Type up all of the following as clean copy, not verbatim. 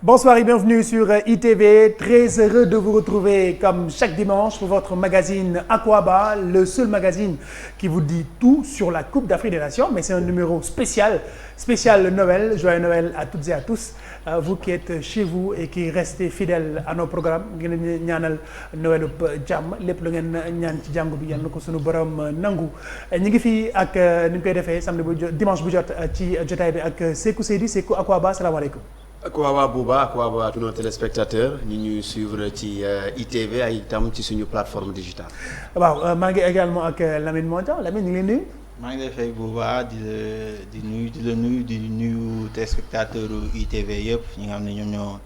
Bonsoir et bienvenue sur ITV. Très heureux de vous retrouver comme chaque dimanche pour votre magazine Akwaba, le seul magazine qui vous dit tout sur la Coupe d'Afrique des Nations. Mais c'est un numéro spécial Noël. Joyeux Noël à toutes et à tous. Vous qui êtes chez vous et qui restez fidèles à nos programmes ngeen ñaanal Noël jàmm lépp lu ngeen ñaan ci jàngu bi yal na ko sunu borom nangu. ñu ngi fii ak ni ñu koy defee samedi bu jot dimanche bu jot ci jotaay bi ak Sékou Seydi Sékou Akwaba salaamaaleykum. Akwaba Bouba Akwaba à tous nos téléspectateurs ñu ñuy suivre ci ITV ay itam ci suñu plateforme digitale. waaw maa ngi également ak Lamine Mondial Lamine ñu ngi lay nuyu. maa ngi lay fay Bouba di nuyu téléspectateurs ITV yëpp ñi nga xam ne ñoom ñoo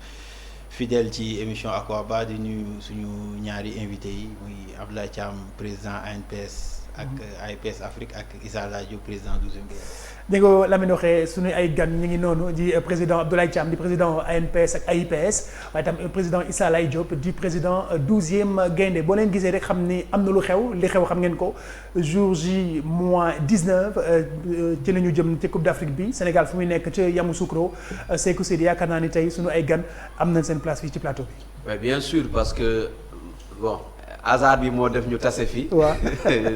fidèle ci émission Akwaba di nuyu suñu ñaari invités yi muy Abdoulaye Thiam président ANPS ak AIPS Afrique ak Issa Laye Diop président 12e Gaïndé. dégg nga Lamine waxee suñu ay gan ñu ngi noonu di président Abdoulaye Thiam di président ANPS ak AIPS waaye tam président Issa Laye Diop di président 12e Gaïndé boo leen gisee rek xam ni am na lu xew li xew xam ngeen ko jour J moins 19 ci la ñu jëm ci Coupe d'Afrique bi Sénégal fu muy nekk ca Yamoussoukro Sékou Seydi yaakaar naa ni tey suñu ay gan am nañ seen place fii ci plateau bi. Oui bien sûr parce que bon. hasard bi moo def ñu tase fii. waaw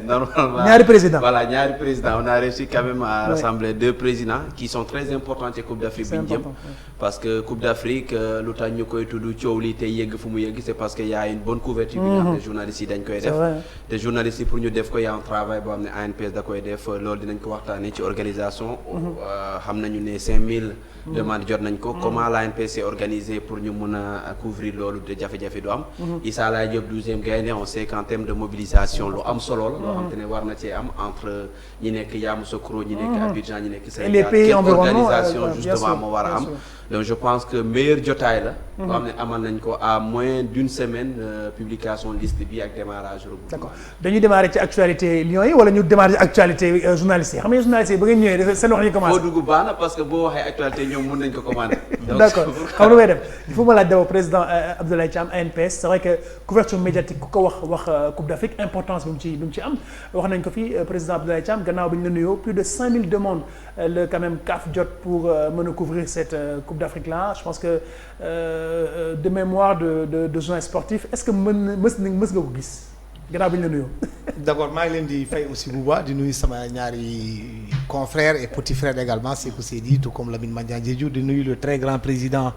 normalement ñaari président voilà ñaari président on a réussi quand même à rassembler deux présidents qui sont très importants ci Coupe d'Afrique bi ñu jëm parce que Coupe d'Afrique lu tax ñu koy tudd coow li te yegg fu mu yegg c'est parce que y a une bonne couverture bi nga xam ne journalistes yi dañ koy def te journalistes yi pour ñu def ko y a un travail boo xam ne ANPS da koy def loolu dinañ ko waxtaanee ci organisation xam nañu ne 5000 demande jot nañ ko comment la ANPS est organisée pour ñu mën a couvrir loolu de jafe-jafe du am Issa Laye Diop 12e Gaïndé on sait qu'en termes de mobilisation lu am solo la loo xam te ne war na cee am entre ñi nekk Yamoussoukro ñi nekk Abidjan ñi nekk Sénégal quelle organisation justement moo war a am donc je pense que meilleur jotaay la boo xam ne amal nañ ko à moins d'une semaine publication liste bi ak démarrage regroupement. D'accord dañuy démarrer ci actualité Lions yi wala ñu démarrer ci actualité journalistes yi xam nga journalistes yi ba ngeen ñëwee seen wax ñu commencé. boo dugg baax na parce que boo waxee actualité ñoom mën nañ ko commander. D'accord xam nga lu may def il faut ma laaj d'abord président Abdoulaye Thiam ANPS c'est vrai que couverture médiatique ku ko wax Coupe d'Afrique importance bi mu ci am wax nañ ko fii président Abdoulaye Thiam gannaaw bi ñu la nuyoo plus de 5000 demandes le quand même CAF jot pour mën a couvrir cette Coupe d'Afrique là je pense que de mémoire de journal sportif est-ce que mës nga ko gis gannaaw bi ñu la nuyoo. D'abord maa ngi leen di fay aussi bu baax di nuyu sama ñaari confrères et petits frères également Sékou Seydi tout comme Lamine Mandiang Diédhiou di nuyu le très grand président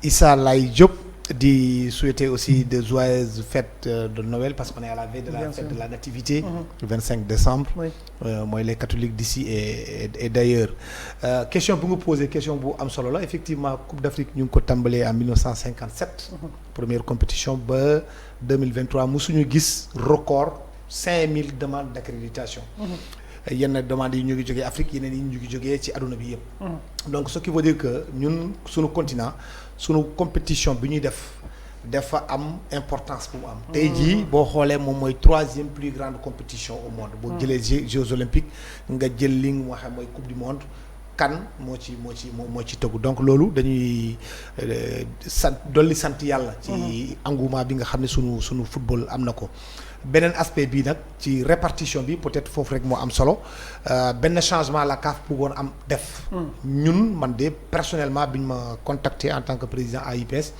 Issa Laye Diop di souhaiter aussi de joyeuses fêtes de Noël parce qu'on est à la veille de la fête de la nativité le 25 décembre mooy les catholiques d'ici et d'ailleurs question bu nga posé question bu am solo la effectivement Coupe d'Afrique ñu ngi ko tàmbalee en 1957 première compétition ba 2023 musuñu gis record 5000 demandes d'accréditation yenn demandes yi ñu ngi jógee Afrique yeneen yi ñu ngi jógee ci àdduna bi yëpp donc ce qui veut dire que ñun suñu continent suñu compétition bi ñuy def dafa am importance bu mu am tey jii boo xoolee moom mooy 3e plus grande compétition au monde boo jëlee Jeux olympiques nga jël li nga waxee mooy coupe du monde kan moo ci tëggu donc loolu dañuy dolli sant yàlla ci engouement bi nga xam ne sunu football am na ko beneen aspect bii nag ci répartition bi peut-être foofu rek moo am solo benn changement la CAF bëggoon am def ñun man de personnellement bi ñu ma contacté en tant que président AIPS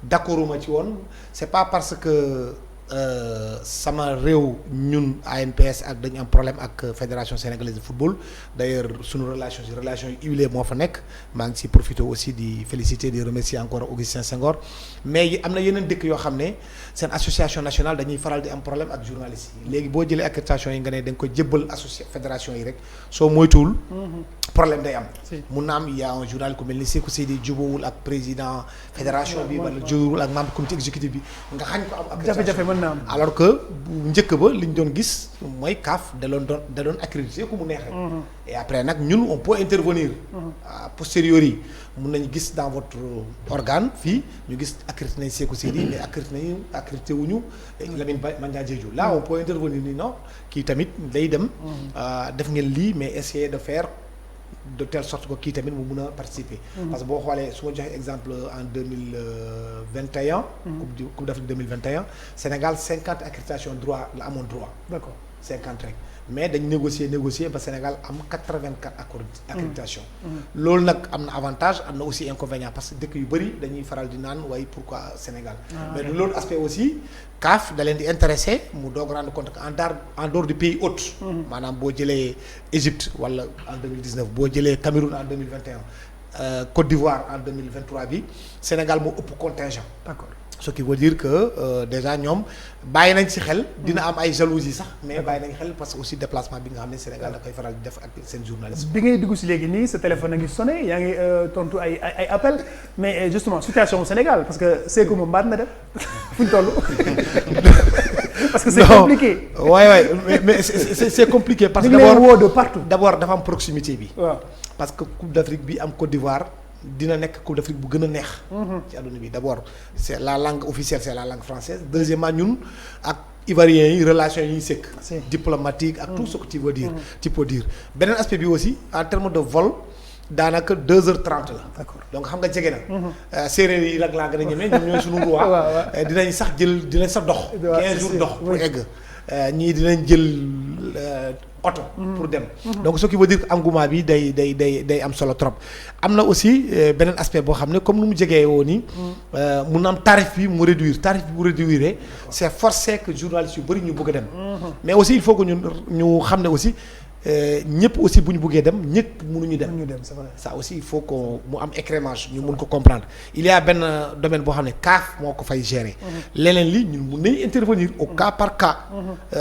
d'accorduma ci woon c'est pas parce que sama réew ñun ANPS ak dañu am problème ak fédération sénégalaise de football d'ailleurs suñu relation yu huilée moo fa nekk maa ngi ci profiter aussi di féliciter di remercier encore Augustin Senghor mais am na yeneen dëkk yoo xam ne seen association nationale dañuy faral di am problème ak journalistes yi léegi boo jëlee accréditation yi nga ne da nga ko jébbal fédération yi rek soo moytuwul problème day am mun na am il y a un journal ku mel ni Sékou Seydi jubawul ak président fédération bi wala jubawul ak membre comité exécutif bi nga xañ ko am accréditation alors que bu njëkk ba li ñu doon gis mooy CAF da doon accrédité ku mu neex rek et après nag ñun on peut intervenir a posteriori mun nañu gis dans votre organe fii ñu gis accrédité nañ Sékou Seydi mais accrédité wuñu Lamine Mandiang Diédhiou là on peut intervenir ni non kii tamit day dem def ngeen lii mais essayer de faire de telle sorte que kii tamit mu mun a participer. parce que boo xoolee su ma joxee exemple en 2021. Coupe d'Afrique 2021 Sénégal 50 accréditation droit la amoon droit. D'accord 50 rek mais dañ négocier ba Sénégal am 84 accords d'accréditation. loolu nag am na avantage am na aussi inconvénient parce que dëkk yu bëri dañuy faral di naan waaye pourquoi Sénégal. mais de l'autre aspect aussi CAF da leen di intéressé mu doog rendre compte que en dehors du pays hôte. maanaam boo jëlee Égypte wala en 2019 boo jëlee Cameroun en 2021 Côte d'Ivoire en 2023 bi Sénégal moo ëpp contingent. D'accord. Ce qui veut dire que déjà ñoom bàyyi nañ ci xel. dina am ay jalousie sax mais bàyyi nañ xel parce que aussi déplacement bi nga xam ne Sénégal da koy faral di def ak seen journaliste. bi ngay dugg ci léegi nii sa téléphone a ngi sonné yaa ngi tontu ay appel mais justement situation au Sénégal parce que Sékou moom baat na def fu ñu toll. parce que c'est compliqué. waay mais c'est compliqué. parce que d'abord woo de partout. d'abord dafa am proximité bi. waaw parce que Coupe d'Afrique bi am Côte d'Ivoire. dina nekk Coupe d'Afrique bu gën a neex. ci àdduna bi d'abord c'est la langue officielle c'est la langue française deuxièmement ñun ak ivoiriens yi relations yi ñuy sekk. diplomatique ak tout ce que tu veux dire. tu peux dire beneen aspect bi aussi en termes de vol daanaka 2h30 la. D'accord donc xam nga jege na. séeréer yi nag laa gën a ñemee ñoom ñooy suñu roi. dinañ sax dinañ sax dox. 15 jours dox pour egg. ñii dinañ jël oto. pour dem. donc ce qui veut dire que engouement bi day am solo trop. am na aussi beneen aspect boo xam ne comme nu mu jegee woo nii. mun na am tarif bi mu réduire c'est forcé que journalistes yu bëri ñu bëgg a dem. mais aussi il faut que ñu xam ne aussi ñëpp aussi bu ñu bëggee dem ñëpp mënuñu dem. c'est vrai. ça aussi il faut que mu am écrémage ñu mun ko comprendre il y a benn domaine boo xam ne CAF moo ko fay gérer. leneen li ñun mun nañu intervenir au cas par cas.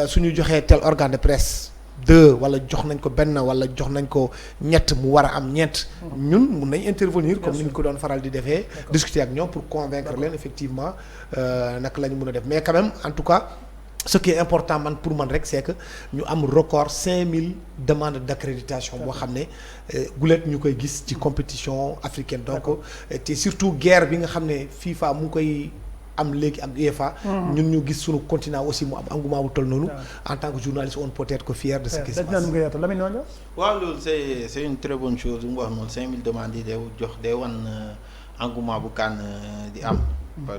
suñu joxee tel organe de presse. 2 wala jox nañ ko benn wala jox nañ ko ñett mu war a am ñeent. ñun mun nañ intervenir comme ni ñu ko doon faral di defee. discuter ak ñoom pour convaincre leen effectivement naka la ñu mën a def mais quand même en tout cas ce qui est important pour man rek c'est que ñu am record 5000 demandes d'accréditation boo xam ne gulet ñu koy gis ci compétition africaine donc te surtout guerre bi nga xam ne FIFA mu ngi koy. am léegi ak UEFA. ñun ñu gis suñu continent aussi mu am engouement bu toll noonu. en tant que journaliste on peut être que fier de ce qui se passe. waaw loolu c'est une très bonne chose lu mu wax noonu 5000 demandes yi day wan engouement bu CAN di am.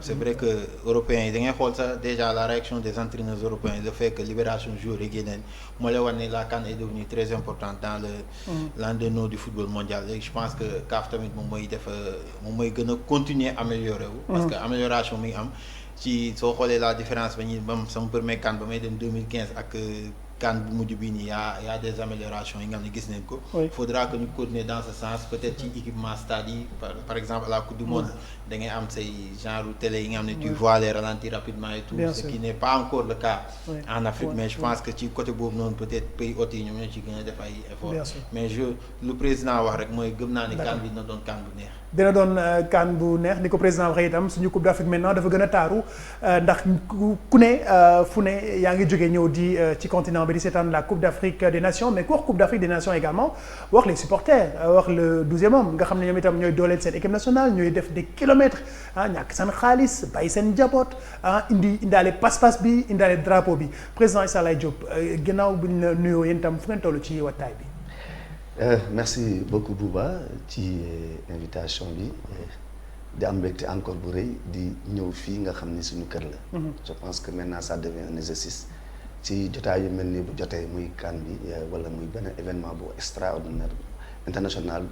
c'est vrai que européens yi da ngay xool sax déjà la réaction des entraîneurs européens le fait que libération joueurs yi génneen moo lay wan ne la CAN est devenue très importante dans l'ADN du football mondial léegi je pense que CAF tamit moom mooy gën a continuer améliorer wu. parce que amélioration mi ngi am ci soo xoolee la différence ba ñuy bam sama premier CAN ba may dem 2015 ak CAN bu mujj bii nii y a des améliorations yi nga xam ne gis nañ ko. il faudra que ñu continuer dans ce sens peut-être ci équipement stade yi par exemple à la Coupe du Monde da ngay am say genre télé yi nga xam ne tu vois les ralentir rapidement et tout. Ce qui n'est pas encore le cas en Afrique mais je pense que ci côté boobu noonu peut-être pays hôtes yi ñoom ñoo ci gën a def ay efforts. mais lu président wax rek mooy gëm naa ni CAN bi dina doon CAN bu neex. dina doon CAN bu neex ni ko président waxee itam suñu Coupe d'Afrique maintenant dafa gën a taaru ndax ku ne fu ne yaa ngi jógee ñëw di ci continent bi di seetaan la Coupe d'Afrique des Nations mais ku wax Coupe d'Afrique des Nations également wax les supporters wax le 12e homme nga xam ne ñoom itam ñooy dooleel seen équipe nationale ñooy def des kilomètres ñàkk seen xaalis bàyyi seen njaboot indaale pas-pas bi indaale drapeau bi président Issa Laye Diop ginnaaw bu ñu la nuyoo yéen itam fu ngeen toll ci wattaay bi. merci beaucoup Bouba ci invitation bi di am mbégte encore bu rëy di ñëw fii nga xam ni suñu kër la. je pense que maintenant ça devient un exercice ci jotaay yu mel ni bu jotee muy CAN bi wala muy benn événement bu extraordinaire international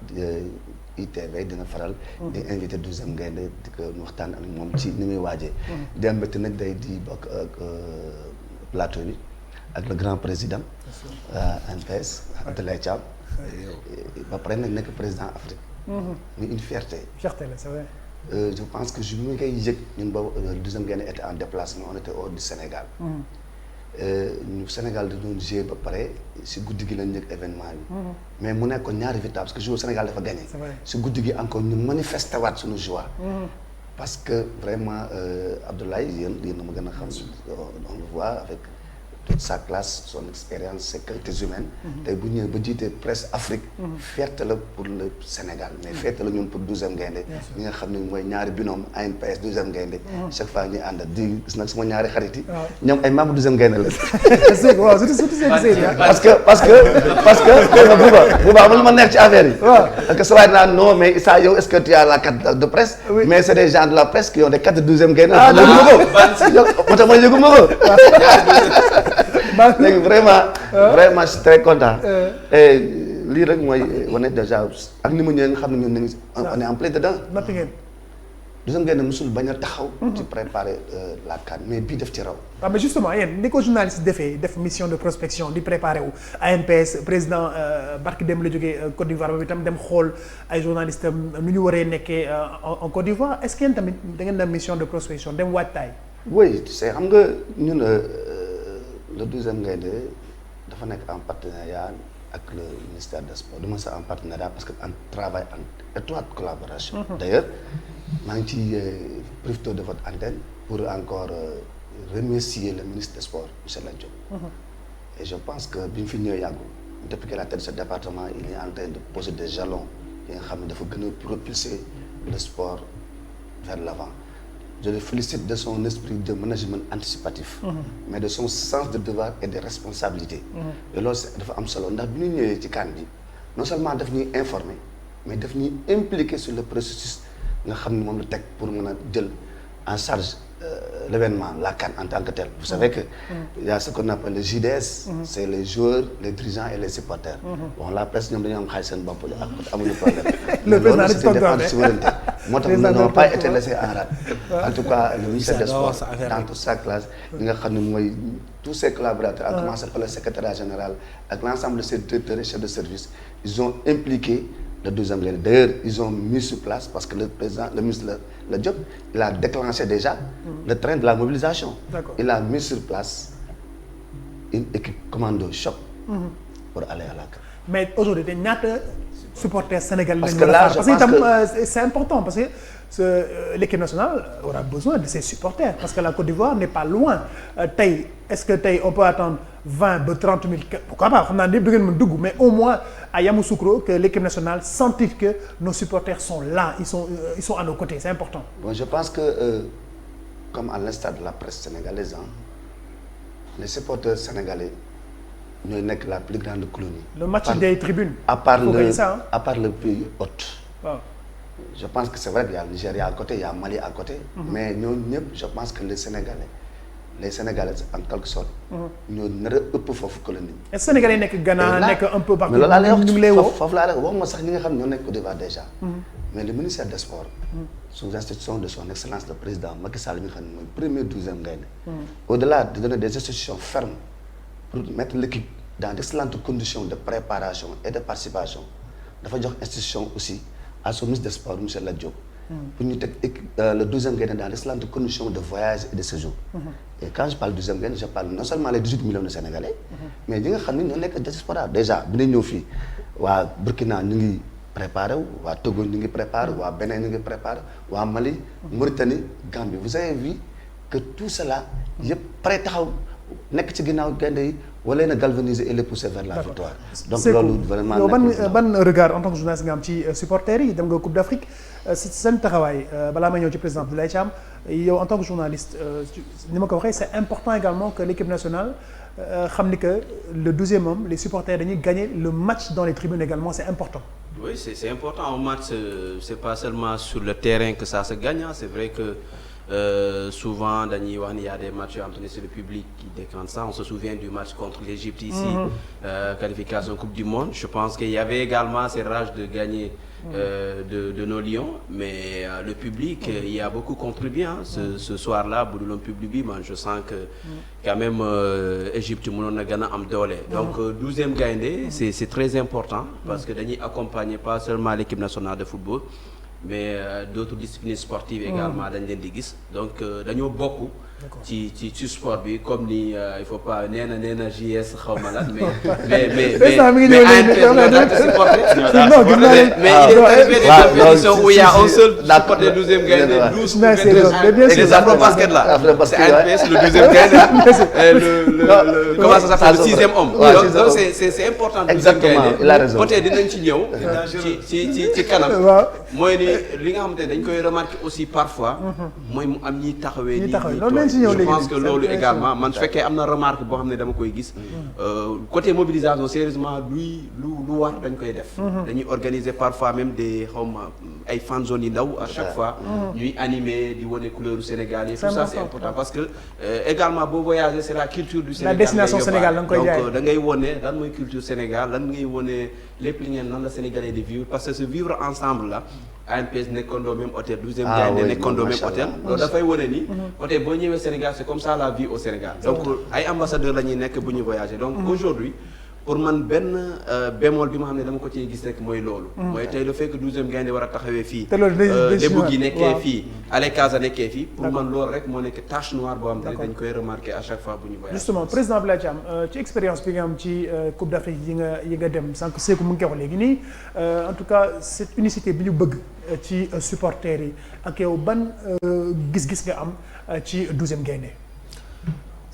ITV dina faral. di invité 12e Gaïndé di ko waxtaan ak moom ci ni muy waajee. di am mbégte nag day di bokk ak plateau bi ak le grand président. ANPS Abdoulaye Thiam. ba pare nag nekk président Afrique. muy une fierté. Fierté la c'est vrai. Je pense que je me koy yëg ñun ba 12e Gaïndé était en déplacement on était hors du Sénégal. ñu Sénégal da doon jouer ba pare si guddi gi lañ njëkk événement bi. mais mu nekkoon ñaari victoire parce que jour Sénégal dafa gagné. si guddi gi encore ñu manifester waat suñu joie. parce que vraiment Abdoulaye yéen na ma gën a xam on le voit avec toute sa classe son expérience ses qualités humaines. tey bu ñëwee ba jiitee presse Afrique. fierté la pour le Sénégal mais fierté la ñun pour 12e Gaïndé. ñi nga xam ne mooy ñaari binôme ANPS 12e Gaïndé. chaque fois ñuy ànd di gis nag sama ñaari xarit yi. ñoom ay membre 12e Gaïndé la. waaw surtout parce que Bouba man ma neex ci affaire yi. parce que saa naan non mais Issa yow est-ce que tu as la carte de presse. mais c'est des gens de la presse qui ont des cartes de 12e Gaïndé. moo tax ma yëguma ko. léegi vraiment je suis très content. et lii rek mooy wane déjà ak ni mu ñëwee nga xam ne ñun on est en plein dedans. noppi ngeen. deuxième ngeen musul bañ a taxaw. ci préparer la CAN mais bii def ci raw. waaw mais justement yéen ni ko journaliste defee def mission de prospection di préparer wu ANPS président barki dem la jógee Côte d'Ivoire boobu itam dem xool ay journalistes nu ñu waree nekkee en Côte d'Ivoire est-ce que yéen tamit da ngeen dem mission de prospection dem waajtaay. oui tu sais xam nga ñun le 12e Gaïndé dafa nekk en partenariat ak le ministère des Sports du moins c'est en partenariat parce que on travaille en étroite collaboration. D'ailleurs maa ngi ci profité de votre antenne pour encore remercier le ministre des Sports monsieur Lat Diop. Et je pense que bi mu fi ñëwee yàggul depuis qu'il a tête de ce département il est en train de poser des jalons yi nga xam ne dafa gën a propulser le sport vers l'avant. Je le félicite de son esprit de management anticipatif. Mais de son sens de devoir et de responsabilité. Et loolu dafa am solo ndax bi ñu ñëwee ci CAN bi non seulement daf ñuy informer mais daf ñuy impliquer sur le processus nga xam ne moom la teg pour mën a jël en charge l'événement la CAN en tant que tel. Vous savez que il y a ce qu'on appelle le JDS. C'est les joueurs, les dirigeants et les supporters. Bon la presse ñoom dañoo am xaalis seen bopp ak amuñu problème. Le président c'est une défense de souveraineté. moo tax nous n'avons pas été laissés en rade. En tout cas le ministère des Sports dans toute sa classe ñi nga xam ne mooy tous ses collaborateurs à commencer par le secrétariat général ak l'ensemble de ses directeurs et chefs de service ils ont impliqué le 12e Gaïndé. D'ailleurs ils ont mis sur place parce que le président le ministre Lat Diop il a déclenché déjà le train de la mobilisation. Il a mis sur place une équipe commando choc pour aller à la CAN. Mais aujourd'hui dañ ñaata supporters sénégalais parce que là parce que itam c'est important parce que l'équipe nationale aura besoin de ses supporters parce que la Côte d'Ivoire n'est pas loin tey est-ce que tey on peut attendre 20 ba 30 000 pourquoi pas xam naa ne du ngeen mën dugg mais au moins à Yamoussoukro que l'équipe nationale sentir que nos supporters sont là ils sont à nos côtés c'est important. Bon je pense que comme à l'instar de la presse sénégalaise les supporters sénégalais ñooy nekk la plus grande colonie. Le match des tribunes. à part le pays hôte. Wow. Je pense que c'est vrai qu'il y a le Nigeria à côté, il y a Mali à côté. Mais ñoo ñëpp je pense que les Sénégalais en quelque sorte. ñoo nar a ëpp foofu colonie. et Sénégalais nekk Ghana nekk un peu partout. mais loolu laa lay wax ñu ngi lay woo foofu laa lay wax ma sax ñi nga xam ne ñoo nekk Côte d'Ivoire déjà. mais le ministère des Sports. sous institution de son excellence le président Macky Sall mi nga xam ne mooy premier 12e Gaïndé. Au-delà de donner des institutions fermes pour mettre l'équipe dans d'excellentes conditions de préparation et de participation dafa jox institution aussi à son ministre des Sports monsieur Lat Diop. pour ñu teg le 12e Gaïndé dans d'excellentes conditions de voyage et de séjour. Et quand je parle 12e Gaïndé je parle non seulement les 18 millions de Sénégalais. mais ñi nga xam ne ñoo nekk diaspora déjà bi ñu ñëw fii waa Burkina ñu ngi préparé wu waa Togo ñu ngi préparé waa Bénin ñu ngi préparé waa Mali Mauritanie Gambie vous avez vu que tout cela yëpp prêt taxaw nekk ci ginnaaw gaynde yi wala na galvaniser et les pousser vers la victoire. Donc loolu vraiment yow ban regard en tant que journaliste nga am ci supporters yi dem nga Coupe d'Afrique si seen taxawaay balaa may ñëw ci président Abdoulaye Thiam yow en tant que journaliste ni ma ko waxee c'est important également que l'équipe nationale xam ni que le 12e homme les supporters dañuy gagner le match dans les tribunes également c'est important. Oui, c'est important. Un match, c'est pas seulement sur le terrain que ça se gagne. C'est vrai que souvent, il y a des matchs entraînés sur le public qui décantent ça. On se souvient du match contre l'Égypte ici, qualification Coupe du Monde. Je pense qu'il y avait également ces rages de gagner de nos Lions, mais le public y a beaucoup contribué. Ce soir-là, Bouloulon public, je sens que quand même Égypte mënoon gagné am doole. Donc 12e Gaïndé, c'est très important parce que dañuy accompagner pas seulement l'équipe nationale de football, mais d'autres disciplines sportives également dañ leen di gis. Donc dañoo bokk ci sport bi comme ni il faut pas nee na JS xaw ma lan mais il est arrivé des compétitions où il y a un seul supporter 12e Gaïndé 12 pour basket là c'est ANPS le 12e Gaïndé comment ça s'appelle le 6e homme donc c'est important 12e Gaïndé côté dinañ ci ñëw ci kanam mooy ni li nga xamante ne dañ koy remarquer aussi parfois. mooy mu am ñiy taxawee. ñiy taxawee loolu lañ si ñëw léegi je pense que loolu également man su fekkee am na remarque boo xam ne dama koy gis. côté mobilisation sérieusement lu war dañ koy def. dañuy organiser parfois même des xawma ay fan zone yi ndaw à chaque fois. ñuy animer di wane couleur du Sénégal yi. tout ça c'est important parce que également boo voyager c'est la culture du Sénégal. la destination Sénégal da nga koy jaay donc da ngay wone lan mooy culture Sénégal lan ngay wone lépp li ngeen nan la Sénégalais di vivre parce que ce vivre ensemble là ANPS nekkandoo même hôtel 12e Gaïndé nekkandoo même hôtel loolu dafay wone ni côté boo ñëwee Sénégal c'est comme ça la vie au Sénégal donc ay ambassadeurs la ñuy nekk bu ñu voyager donc aujourd'hui pour man benn bémol bi ma xam ne dama ko ciy gis rek mooy loolu mooy tey le fait que 12e Gaïndé war a taxawee fii Lebougui gi nekkee fii Allez Casa nekkee fii pour man loolu rek moo nekk tache noire boo xam ne dañ koy remarquer à chaque fois bu ñu voyage justement président Abdoulaye Thiam ci expérience bi nga am ci Coupe d'Afrique yi nga dem sànq Sékou mu ngi koy wax léegi nii en tout cas cette unicité bi ñu bëgg ci supporters yi ak yow ban gis-gis nga am ci 12e Gaïndé.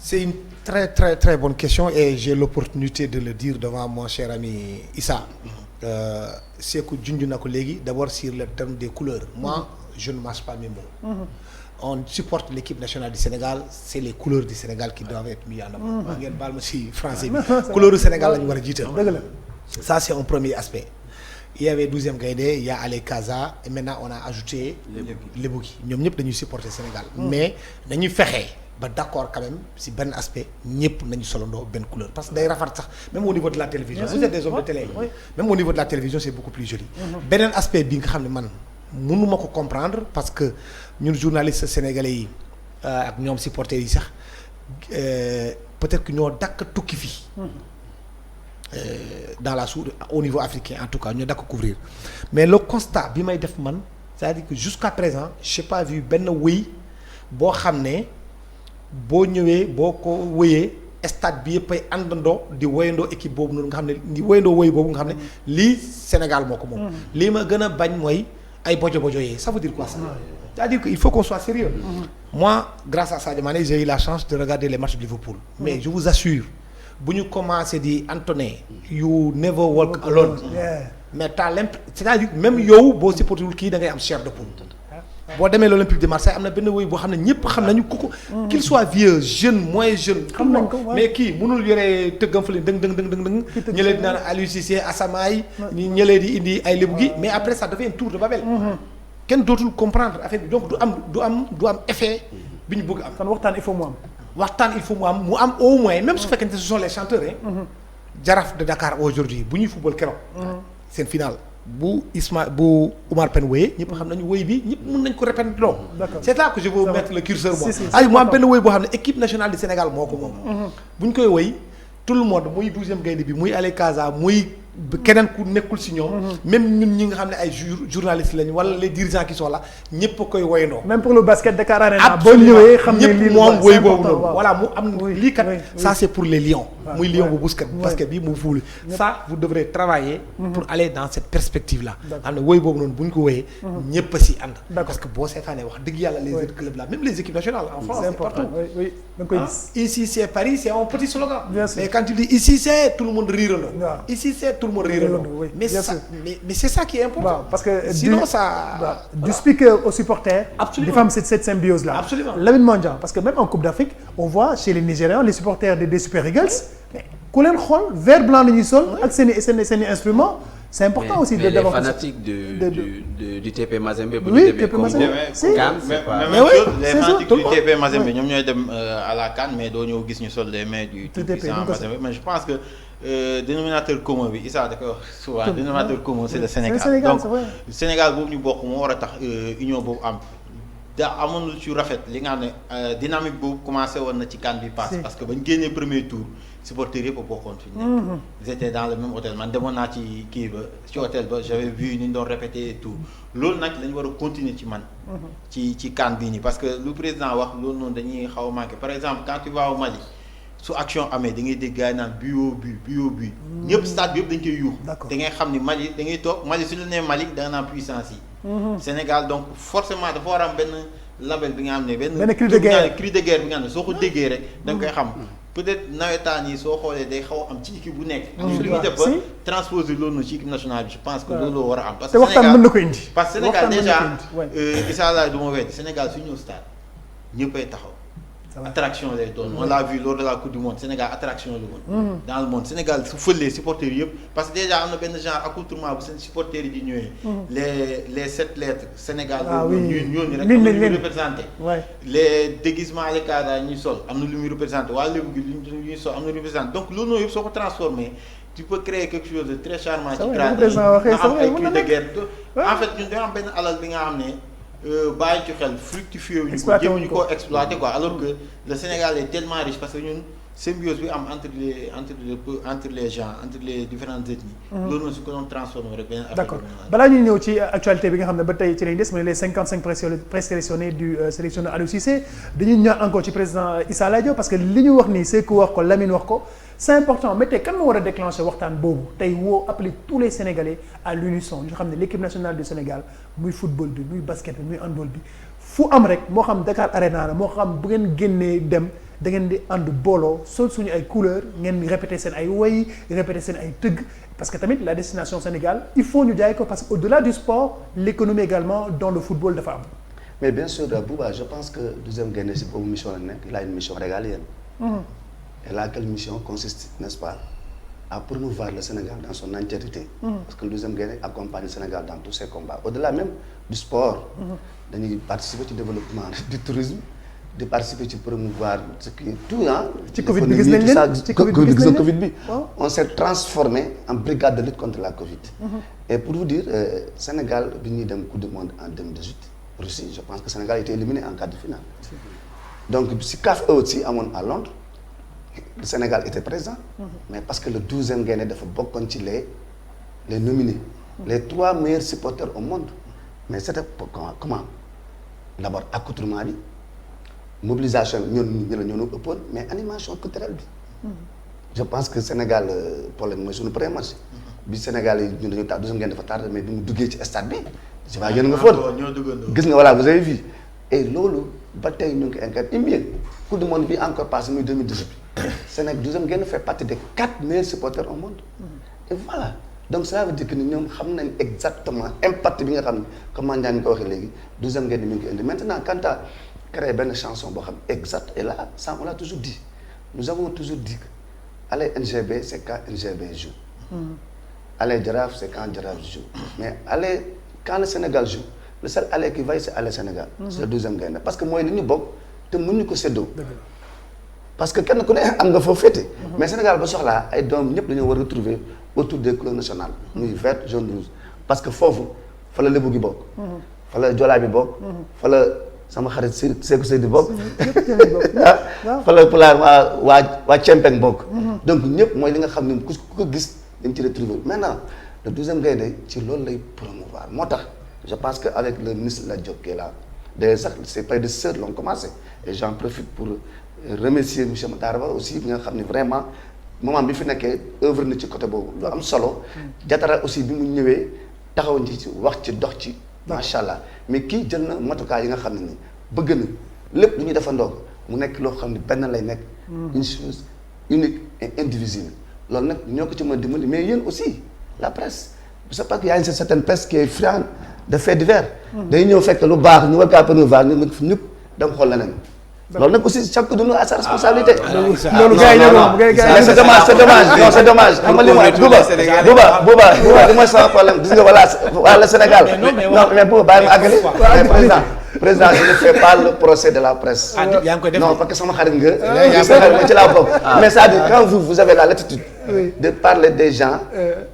C'est une très très très bonne question et j'ai l'opportunité de le dire devant mon cher ami Issa. Sékou junj na ko léegi d'abord sur le terme des couleurs. Moi, je ne mâche pas mes mots. On supporte l'équipe nationale du Sénégal, c'est les couleurs du Sénégal qui doivent être mises en avant. Ngeen baal ma ci français bi. Couleur du Sénégal lañu war a jiital. Ça c'est un premier aspect. Il y avait 12e Gaïndé, il y a Allez Casa et maintenant on a ajouté Lebougui. ñoom ñëpp dañuy supporter Sénégal. Mais dañuy fexe ba d'accord quand même si benn aspect ñëpp nañu solandoo benn couleur parce que day rafet sax même au niveau de la télévision. Vous êtes des hommes de télé. Même au niveau de la télévision c'est beaucoup plus joli. beneen aspect bi nga xam ne man mënuma ko comprendre parce que ñun journalistes sénégalais yi ak ñoom supporters yi sax peut-être que ñoo dakk tukki fii. Dans la sous au niveau africain en tout cas ñoo dakk couvrir mais le constat bi may def man c'est-à-dire que jusqu'à présent j'ai pas vu benn wëy boo xam ne boo ñëwee boo ko wëyee stade bi yëpp ay àndandoo di woyandoo équipe boobu noonu nga xam ne di woyandoo woy boobu nga xam ne lii Sénégal moo ko moom. lii ma gën a bañ mooy ay bojo yee ça veut dire quoi ça. c'est-à-dire que il faut qu'on soit sérieux. Moi grâce à Sadio Mané j'ai eu la chance de regarder les matchs de Liverpool. Mais je vous assure bu ñu commencé di entonner you never walk alone. mais c'est-à-dire même yow boo supportewul kii da ngay am chair de poule. boo demee l'Olympique de Marseille am na benn woy boo xam ne ñëpp xam nañu ko qu'il soit vieux jeune moins jeune. xam nañ ko mais kii mënul yore tëggam fële dëng. ñëlee di naan Aliou Cissé Asamaay. ñëlee di indi ay Lebougui mais après ça devient un tour de Babel. kenn dootul comprendre affaire bi donc du am effet bi ñu bëgg am. kon waxtaan il faut mu am. mu am au moins même su fekkente ce sont les chanteurs Jaraaf de Dakar aujourd'hui bu ñuy football keroog. seen finale. bu Oumar Pène wéyee ñëpp xam nañu wéy bi ñëpp mën nañ ko répéter loo. c'est là que je veux mettre le curseur moi. ay mu am benn wéy boo xam ne équipe nationale du Sénégal moo ko moom. bu ñu koy wéy tout le monde muy 12e Gaïndé bi muy Allez Casa muy keneen ku nekkul si ñoom. même ñun ñi nga xam ne ay journalistes lañu wala les dirigeants qui sont là ñëpp a koy woyandoo. même pour le basket Dakar Arena. boo ñëwee xam ne lii moom woy boobu noonu. voilà mu am lii kat ça c'est pour les lions. muy lion bu basket bi mu fuuli. ça vous devrez travailler. pour aller dans cette perspective là. xam ne woy boobu noonu bu ñu ko woyee. ñëpp a si ànd. parce que boo seetaanee wax dëgg yàlla les autres clubs là même les équipes nationales en France. c'est partout oui da nga koy gis. ici c'est Paris c'est un petit slogan. mais quand tu dis ici c'est tout le monde riirandoo. ici c'est tout le monde riirandoo. mais c'est ça qui est important. parce que sinon ça. du speaker aux supporters. absolument dafa am cette symbiose là. absolument Lamine Mandiang parce que même en Coupe d'Afrique on voit chez les Nigérians les supporters des Super Eagles ku leen xool vert blanc la ñuy sol ak seen i instruments. c'est important aussi de d'avoir les fanatiques du TP Mazembe. oui TP Mazembe c'est pas mais oui les fanatiques du TP Mazembe ñoom ñooy dem à la CAN mais doo ñëw gis ñu sol des mains du tout-puissant Mazembe mais je pense que dénominateur commun bi Issa da koy wax souvent dénominateur commun c'est le Sénégal donc Sénégal boobu ñu bokk moo war a tax union boobu am da amoon lu ci rafet li nga xam ne dynamique boobu commencé woon na ci CAN bi passe parce que bañ génnee premier tour supporters yëpp a bokkoon fi ñu nekk. ils étaient dans le même hôtel man demoon naa ci kii ba ci hôtel ba j'avais vu ni ñu doon répéter et tout loolu nag lañ war a continuer ci man. ci CAN bii nii parce que lu président wax loolu noonu dañuy xaw a manqué par exemple quand tu vas au Mali su action amee da ngay dégg gars yi naan but ñëpp stade bi yëpp dañ koy yuux. da ngay xam ni Mali da ngay toog Mali su la nee Mali da nga naan puissance yi. Sénégal donc forcément dafa war a am benn label bi nga xam ne benn cri de guerre bi nga xam ne soo ko déggee rek da nga koy xam peut-être nawetaan yi soo xoolee day xaw am ci équipe bu nekk. am lu ñu def ba transposer loolu ci équipe nationale bi je pense que loolu war a am. parce que waxtaan mën na ko indi. parce que Sénégal déjà Issa Laye du ma weddi Sénégal su ñëw stade ñëppay taxaw. attraction lay doon on l'a vu lors de la coupe du monde Sénégal attraction la woon. dans le monde Sénégal su fëlee supporters yëpp parce que déjà am na benn genre accoutrement bu seen supporters yi di ñëwee. les 7 lettres Sénégal. ñooñu rek am na lu muy représenté. les déguisements les cadres ñuy sol am na lu muy représenté waa lébu gi lu ñuy sol am na lu muy représenté donc loolu noonu yëpp soo ko transformé tu peux créer quelque chose de très charmant. ci grade nga am ay cris de guerre en fait ñun dañoo am benn alal bi nga xam ne. bàyyi ci xel fructifié wuñu ko jéemuñu koo exploité quoi alors que le Sénégal est tellement riche parce que ñun symbiose bi am entre les gens entre les différentes ethnies. loolu noonu su ko doon transformé rek beneen affaire. d'accord balaa ñuy ñëw ci actualité bi nga xam ne ba tey ci lañ des mooy les 55 présélectionnés du sélectionneur Aliou Cissé dañuy ñëw encore ci président Issa Laye Diop parce que li ñu wax nii Sékou wax ko Lamine wax ko c'est important mais tey kan moo war a déclencher waxtaan boobu tey woo appeler tous les Sénégalais à l'unisson ñu xam ne l'équipe nationale du Sénégal muy football bi muy basket bi muy handball bi fu am rek moo xam Dakar Arena la moo xam bu ngeen génnee dem da ngeen di ànd booloo sol suñu ay couleurs ngeen répéter seen ay woy répéter seen ay tëgg parce que tamit la destination Sénégal il faut ñu jaay ko parce que au-delà du sport l'économie également dans le football dafa am. mais bien sûr Bouba je pense que deuxième Gaïndé si boobu mission la nekk il a une mission régalienne. Et laquelle mission consiste, n'est-ce pas, à promouvoir le Sénégal dans son entièreté. Parce que le deuxième Gaïndé accompagne le Sénégal dans tous ses combats. Au-delà même du sport, de participer au développement du tourisme, de participer à promouvoir ce qui est tout, hein. Covid, on s'est transformé en brigade de lutte contre la Covid. Et pour vous dire, Sénégal est venu d'un coup de monde en 2018. Russie, je pense que le Sénégal a été éliminé en quart de finale. Donc, si CAF aussi à Londres, le Sénégal était présent, mais parce que le 12e Gaïndé dafa bokkoon ci les nominés, les 3 meilleurs supporters au monde. Mais c'était comment? D'abord accoutrement bi, mobilisation ñoo ëppoon, mais animation culturelle bi. Je pense que Sénégal problème mooy suñu premier match. Bi Sénégal yi ñun dañu tax 12e Gaïndé dafa tardé mais bi mu duggee ci stade bi. Je vois yéen nga foon. Gis nga voilà vous avez vu. Et loolu ba tey ñu ngi koy incarné bien. Coupe du monde bi encore passé muy 2018. Sénégal 12e Gaïndé fait partie des 4 meilleurs supporters au monde. Et voilà donc ça veut dire que ñoom xam nañ exactement impact bi nga xam ne comme Ndiaye ñu ko waxee léegi 12e Gaïndé ñu ngi koy indi maintenant quant à créer benn chanson boo xam exact et là ça on l'a toujours dit nous avons toujours dit que aller NGB c'est quand NGB joue. Aller Jaraaf c'est quand Jaraaf joue. Mais aller quand le Sénégal joue le seul aller qui vaille c'est aller Sénégal. C'est le 12e Gaïndé parce que mooy li ñu bokk te mënuñu ko séddoo. Parce que kenn ku ne am nga foofu féete. mais Sénégal ba soxlaa ay doom ñëpp dañoo war a retrouver autour des couleurs nationales. muy vert jaune rouge. parce que foofu fa la lébu gi bokk. fa la joolaa bi bokk. fa la sama xarit Sékou Seydi bokk. fa la pulaar waa Cempeng bokk. donc ñëpp mooy li nga xam ne ku ko gis dañ ci retrouver maintenant le 12e Gaïndé ci loolu lay promouvoir moo tax je pense que avec le ministre Lat Diop qui est là d'ailleurs sax ses prédécesseurs l'ont commencé et j'en profite pour remercier monsieur Matar Ba aussi bi nga xam ne vraiment moment bi fi nekkee œuvre na ci côté boobu lu am solo. Jatara aussi bi mu ñëwee taxaw ci wax ci dox ci. macha allah mais kii jël na matukaay yi nga xam ne ni bëgg na lépp lu ñuy defandoo mu nekk loo xam ne benn lay nekk. une chose unique et indivisible loolu nag ñoo ko ci mën a dimbali mais yéen aussi la presse c'est parce que y a une certaine presse qui est friande de faits divers. day ñëw fekk lu baax ñu war kaa promouvoir ñu ñëpp da nga xool leneen. loolu nag aussi chaque de nous a sa responsabilité. loolu gars yi mais c'est dommage non c'est dommage xam nga li mooy Bouba li mooy sama problème gis nga voilà le Sénégal non mais Bouba bàyyi ma àggali président je ne fais pas le procès de la presse. Non parce que sama xarit nga ci laa bokk mais c'est-à-dire quand vous avez la latitude de parler des gens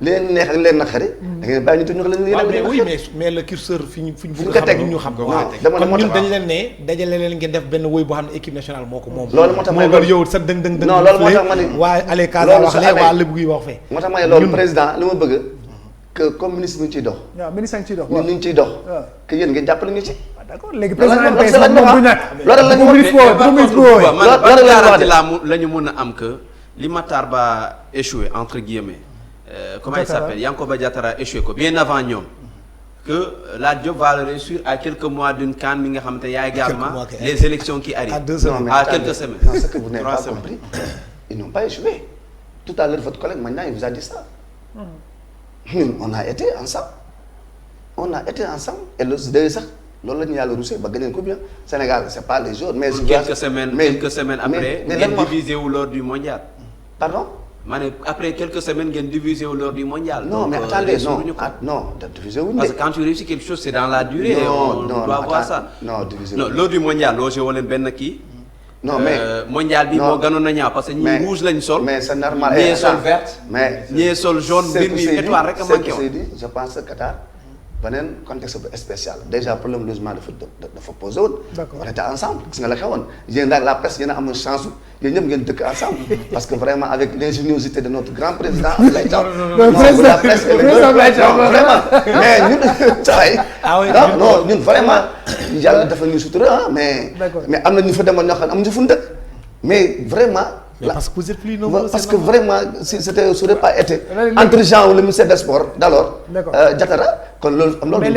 leen neex ak leen naqari da ngeen bàyyi ñu tudd ñu wax leen oui mais le curseur fi ñu ko xam ñu xam ko comme ñun dañ leen ne dajale leen ngeen def benn woy boo xam ne équipe nationale moo ko moom loolu moo tax mooy loolu yow sa dëng non loolu moo tax ma ni waa ale Casa wax lee waa Lébu gi wax fee moo tax ma ne loolu président li ma bëgg que comme ministre bi ñu ciy dox waaw ministre ngi ciy dox ñun ñu ngi ciy dox que yéen ngeen jàppale ñu ci d'accord léegi président MPS moom bu ñàkk loolu la ñu la ñu mën a am que li Matar Ba échoué entre guillemets comment il s'appelle Yankoba Diattara échoué ko bien avant ñoom que la Diop va le réussir à quelques mois d'une CAN mi nga xamante ne y a également les élections qui arrivent. À 2 semaines. À quelques semaines. Non, ce que vous n'avez 3 pas semaines. compris, ils n'ont pas échoué. Tout à l'heure, votre collègue maintenant, il vous a dit ça. On a été ensemble. On a été ensemble. Et d'ailleurs, ça, loolu la ñu yàlla rusé ba gagné ko bien. Sénégal, c'est pas les autres. Mais Quelques semaines après, ngeen divisé wu lors du mondial. Pardon? Après quelques semaines, ngeen divisé wu lors du mondial. Non, donc, mais attendez, non, divisé wu. parce que quand tu réussis quelque chose, c'est dans la durée. On doit voir ça. Non, divisé. Non, lors du mondial, logé wu leen benn kii. Non, mais mondial bi moo gënoon na ñaaw parce que ñii rouge lañ sol. mais c'est normal. ñii sol verte. mais ñii sol jaune mbir mi étoile rek a manqué woon. je pense que Qatar beneen contexte spécial déjà problème logement dafa posé woon. D'accord. on était ensemble gis nga la xewoon yéen daal la presse yéen a amoon chance yéen ñëpp ngeen dëkk ensemble parce que vraiment avec l'ingéniosité de notre grand président Abdoulaye Thiam. la presse vraiment mais ñun non ñun vraiment yàlla dafa ñu sutura mais am na ñu fa demoon ñoo xam ne amuñu fu mu dëkk mais vraiment. Mais parce que vous êtes plus nombreux. Parce que vraiment, si c'était, ça n'aurait pas été entre gens ou le ministère des Sports, d'alors, Diatara, mais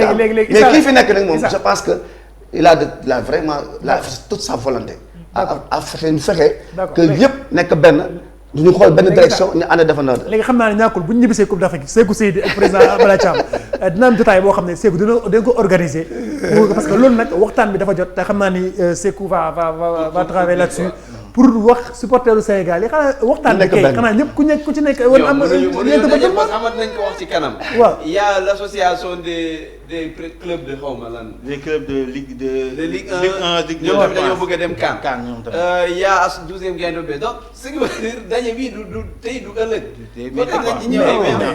qui fait que je pense qu'il a vraiment toute sa volonté à faire une que l'IEP n'est que ben. ñu xool benn direction ñu ànd defandoo. léegi xam naa ne ñàkkul bu ñu ñibbisee Coupe d'Afrique Sékou Seydi ak président Abdoulaye Thiam dina am jotaay boo xam ne Sékou dina ko organiser parce que loolu nag waxtaan bi dafa jot te xam naa ni Sékou va travailler là-dessus pour wax supporteru Sénégal yi xanaa waxtaan bi kay xanaa ñëpp ku ci nekk woon am amat nañ ko wax ci kanam. waaw il y a l'association des clubs de xawma lan. les clubs de Ligue 1 ñoom tamit dañoo bëgg a dem CAN. ñoom tamit. il y a 12e gaynde bi donc ce qui veut dire daje bi du tey du ëllëg.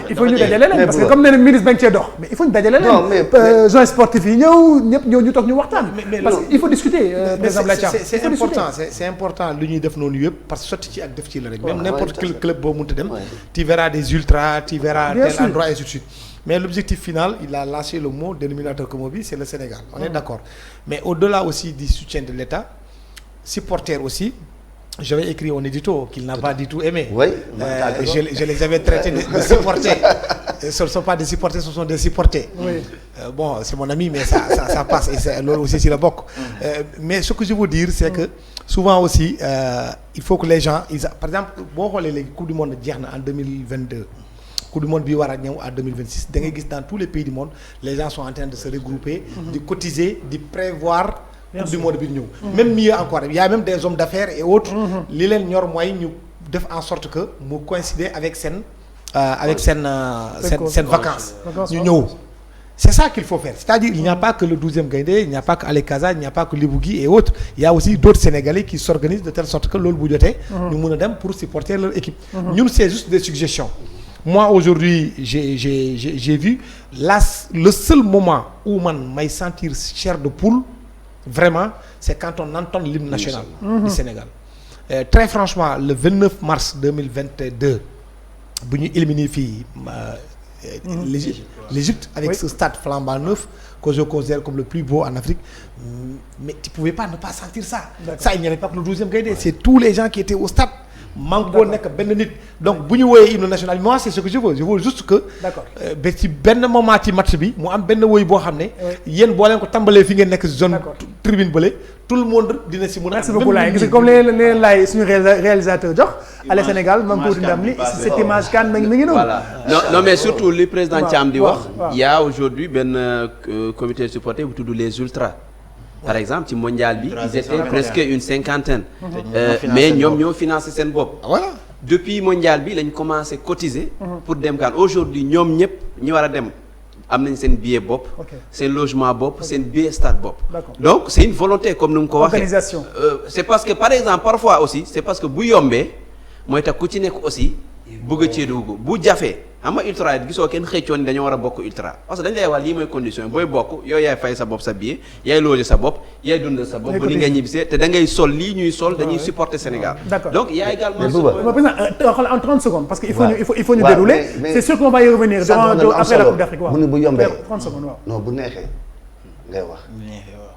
il faut ñu dajale leen parce que comme nee na ministre bañ cee dox mais il faut ñu dajale leen joint sportif yi ñëpp ñëw ñu toog ñu waxtaan parce que il faut discuter président Abdoulaye Thiam c'est important lu ñuy def noonu yëpp parce que sotti ci ak def ci la rek même n'importe quel club boo mënta dem tu verras des ultras tu verras tel endroit et ainsi de suite mais l'objectif final il a lâché le mot dénominateur commun bi c'est le Sénégal on est d'accord mais au-delà aussi du soutien de l'État supporters aussi. J'avais écrit en édito qu'il n'a pas du tout aimé. Oui. Je les avais traités de supporters. Ce ne sont pas des supporters, ce sont des supporters. Oui. Bon, c'est mon ami, mais ça passe. Et c'est aussi sur le boc. Mais ce que je veux dire, c'est que souvent aussi, il faut que les gens... par exemple, bon, les Coupes du Monde en 2022, Coupe du Monde bi war a ñëw à 2026, da ngay gis dans tous les pays du monde, les gens sont en train de se regrouper, de cotiser, de prévoir... Coupe du monde bi ñëw même mieux encore il y a même des hommes d'affaires et autres li leen ñor mooy ñu def en sorte que mu coïncider avec seen vacances ñu ñëw c'est ça qu'il faut faire c'est-à-dire il n'y a pas que le 12e Gaïndé il n'y a pas que Ali Kaza il n'y a pas que Libou Gui et autres il y a aussi d'autres Sénégalais qui s'organisent de telle sorte que loolu bu jotee ñu mën a dem pour supporter leur équipe ñun c'est juste des suggestions moi aujourd'hui j'ai vu le seul moment où man may sentir chair de poule vraiment c'est quand on entend l'hymne national du Sénégal très franchement le 29 mars 2022 bu ñu éliminé fii l'Égypte avec ce stade flambant neuf que je considère comme le plus beau en Afrique mais tu pouvais pas ne pas sentir ça ça il n'y avait pas que le 12e Gaïndé c'est tous les gens qui étaient au stade mango nekk benn nit donc bu ñu woowee hymne national moi c'est ce que je veux juste que ba ci benn moment ci match bi mu am benn woy boo xam ne yéen boo leen ko tàmbalee fi ngeen nekk zone tribune bële tout le monde dina si mun a merci beaucoup Laye gis nga comme leen Laye suñu réalisateur jox Allez Sénégal man ko ndam li cette image kan mi ngi noonu voilà non mais surtout li président Thiam di wax il y a aujourd'hui benn comité de supporters bu tudd les ultras par exemple ci mondial bi ils étaient presque une 50aine mais ñoom ñoo financé seen bopp voilà depuis mondial bi lañ commencé cotiser pour dem CAN aujourd'hui ñoom ñëpp ñi war a dem am nañ seen billet bopp seen logement bopp seen billet stade bopp donc c'est une volonté comme ni mu ko waxee organisation c'est parce que par exemple parfois aussi c'est parce que bu yombee mooy tax ku ci nekk aussi bëgg a cee dugg bu jafee xam nga ultra it gisoo kenn xëccoon ni dañoo war a bokk ultra parce que dañ lay wax lii mooy condition booy bokk yow yaay fay sa bopp sa billet yaay loger sa bopp yaay dundal sa bopp ba ni nga ñibbisee te da ngay sol lii ñuy sol dañuy supporter Sénégal donc il y a également en 30 secondes parce que il faut ñu dérouler c'est sûr qu'on va y revenir après la Coupe d'Afrique waaw mu ne bu yombee 30 secondes waaw non bu neexee ngay wax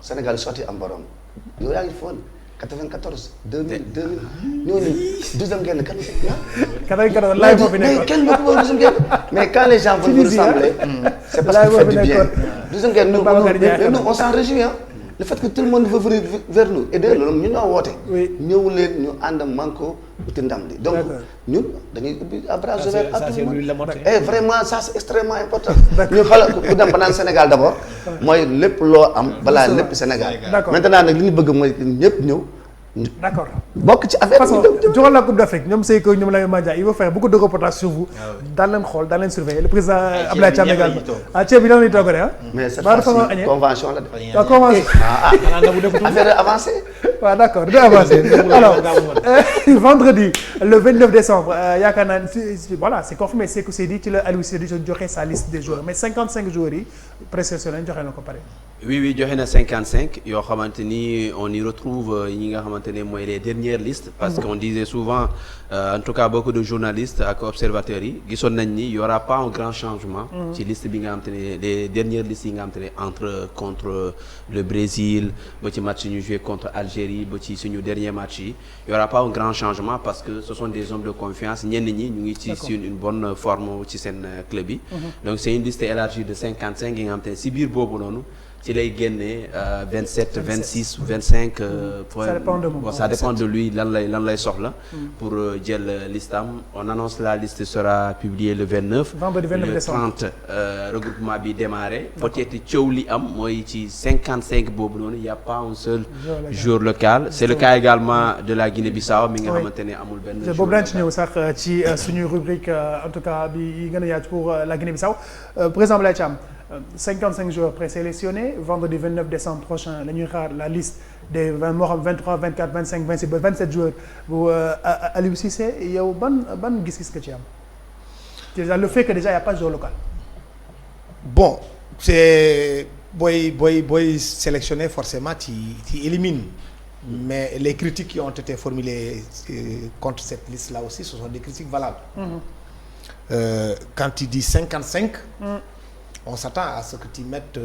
Sénégal sotti am borom yow yaa ngi foon 94 2000 ñooñu deuxième gaynde kan Laye moo fi nekkoon mais kenn moo ko deuxième gaynde mais quand les gens veulent ressembler c'est parce que fait du bien deuxième guerre nous on s'en réjouit hein. Le fait que tout le monde veut venir vers nous et d'ailleurs loolu ñu ñoo woote. ñëw leen ñu ànd manko uti ndam li. donc ñun dañuy ubbi à bras ouverts à tout le monde. Et vraiment ça c'est extrêmement important. ñu xoolal ku dem ba naan Sénégal d'abord mooy lépp loo am balaa lépp Sénégal. Maintenant nag li ñu bëgg mooy ñëpp ñëw. D'accord. bokk ci affaire bi joxal la Coupe d'Afrique ñoom Seyko ñoom Lamine Mandia il va faire beaucoup de reportages sur vous. daan leen xool daan leen surveiller le président Abdoulaye Thiam également. ceeb bi nan la ñuy toog rek mais cette fois-ci convention la def. convention. affaire avancée. waaw d'accord du avancé alors vendredi le 29 décembre yaakaar naa voilà c'est confirmé Sékou Seydi ci la Aliou Seydi joxe sa liste des joueurs mais 55 joueurs yi présélectionné joxe na ko pare. oui joxe na 55 yoo xamante ni on y retrouve ñi nga xamante ne mooy les dernières listes. parce qu'on disait souvent en tout cas beaucoup de journalistes ak observateurs yi gisoon nañ ni y aura pas un grand changement. ci liste bi nga xamante ne les dernières listes yi nga xamante ne contre le Brésil ba ci match yi ñu joué contre Algérie ba ci suñu dernier match yi y aura pas un grand changement parce que ce sont des hommes de confiance ñenn ñi ñu ngi ci sur une bonne forme ci seen club yi. donc c'est une liste élargie de 55 yi nga xamante ne si biir boobu noonu. ci lay génnee 27 26 25. Ça dépend de lui lan lay soxla. pour jël listam on annonce la liste sera publiée le 29. vendredi 29 décembre le 30 regroupement bi démarré. peut-être coow li am mooy ci 55 boobu noonu y a pas un seul joueur local. c'est le cas également de la Guinée-Bissau mi nga xamante ne amul benn. boobu daañu ci ñëw sax ci suñu rubrique en tout cas bi gën a yaatu pour la Guinée-Bissau président Abdoulaye Thiam. 55 joueurs présélectionnés vendredi 29 décembre prochain la ñuy xaar la liste des 23 24 25 26 ba 27 joueurs bu Aliou Cissé yow ban gis-gis nga ci am déjà le fait que déjà y a pas de joueur local. bon c'est booy sélectionné forcément tu élimines mais les critiques qui ont été formulées contre cette liste là aussi ce sont des critiques valables. Quand tu dis 55. On s'attend à ce que tu mettes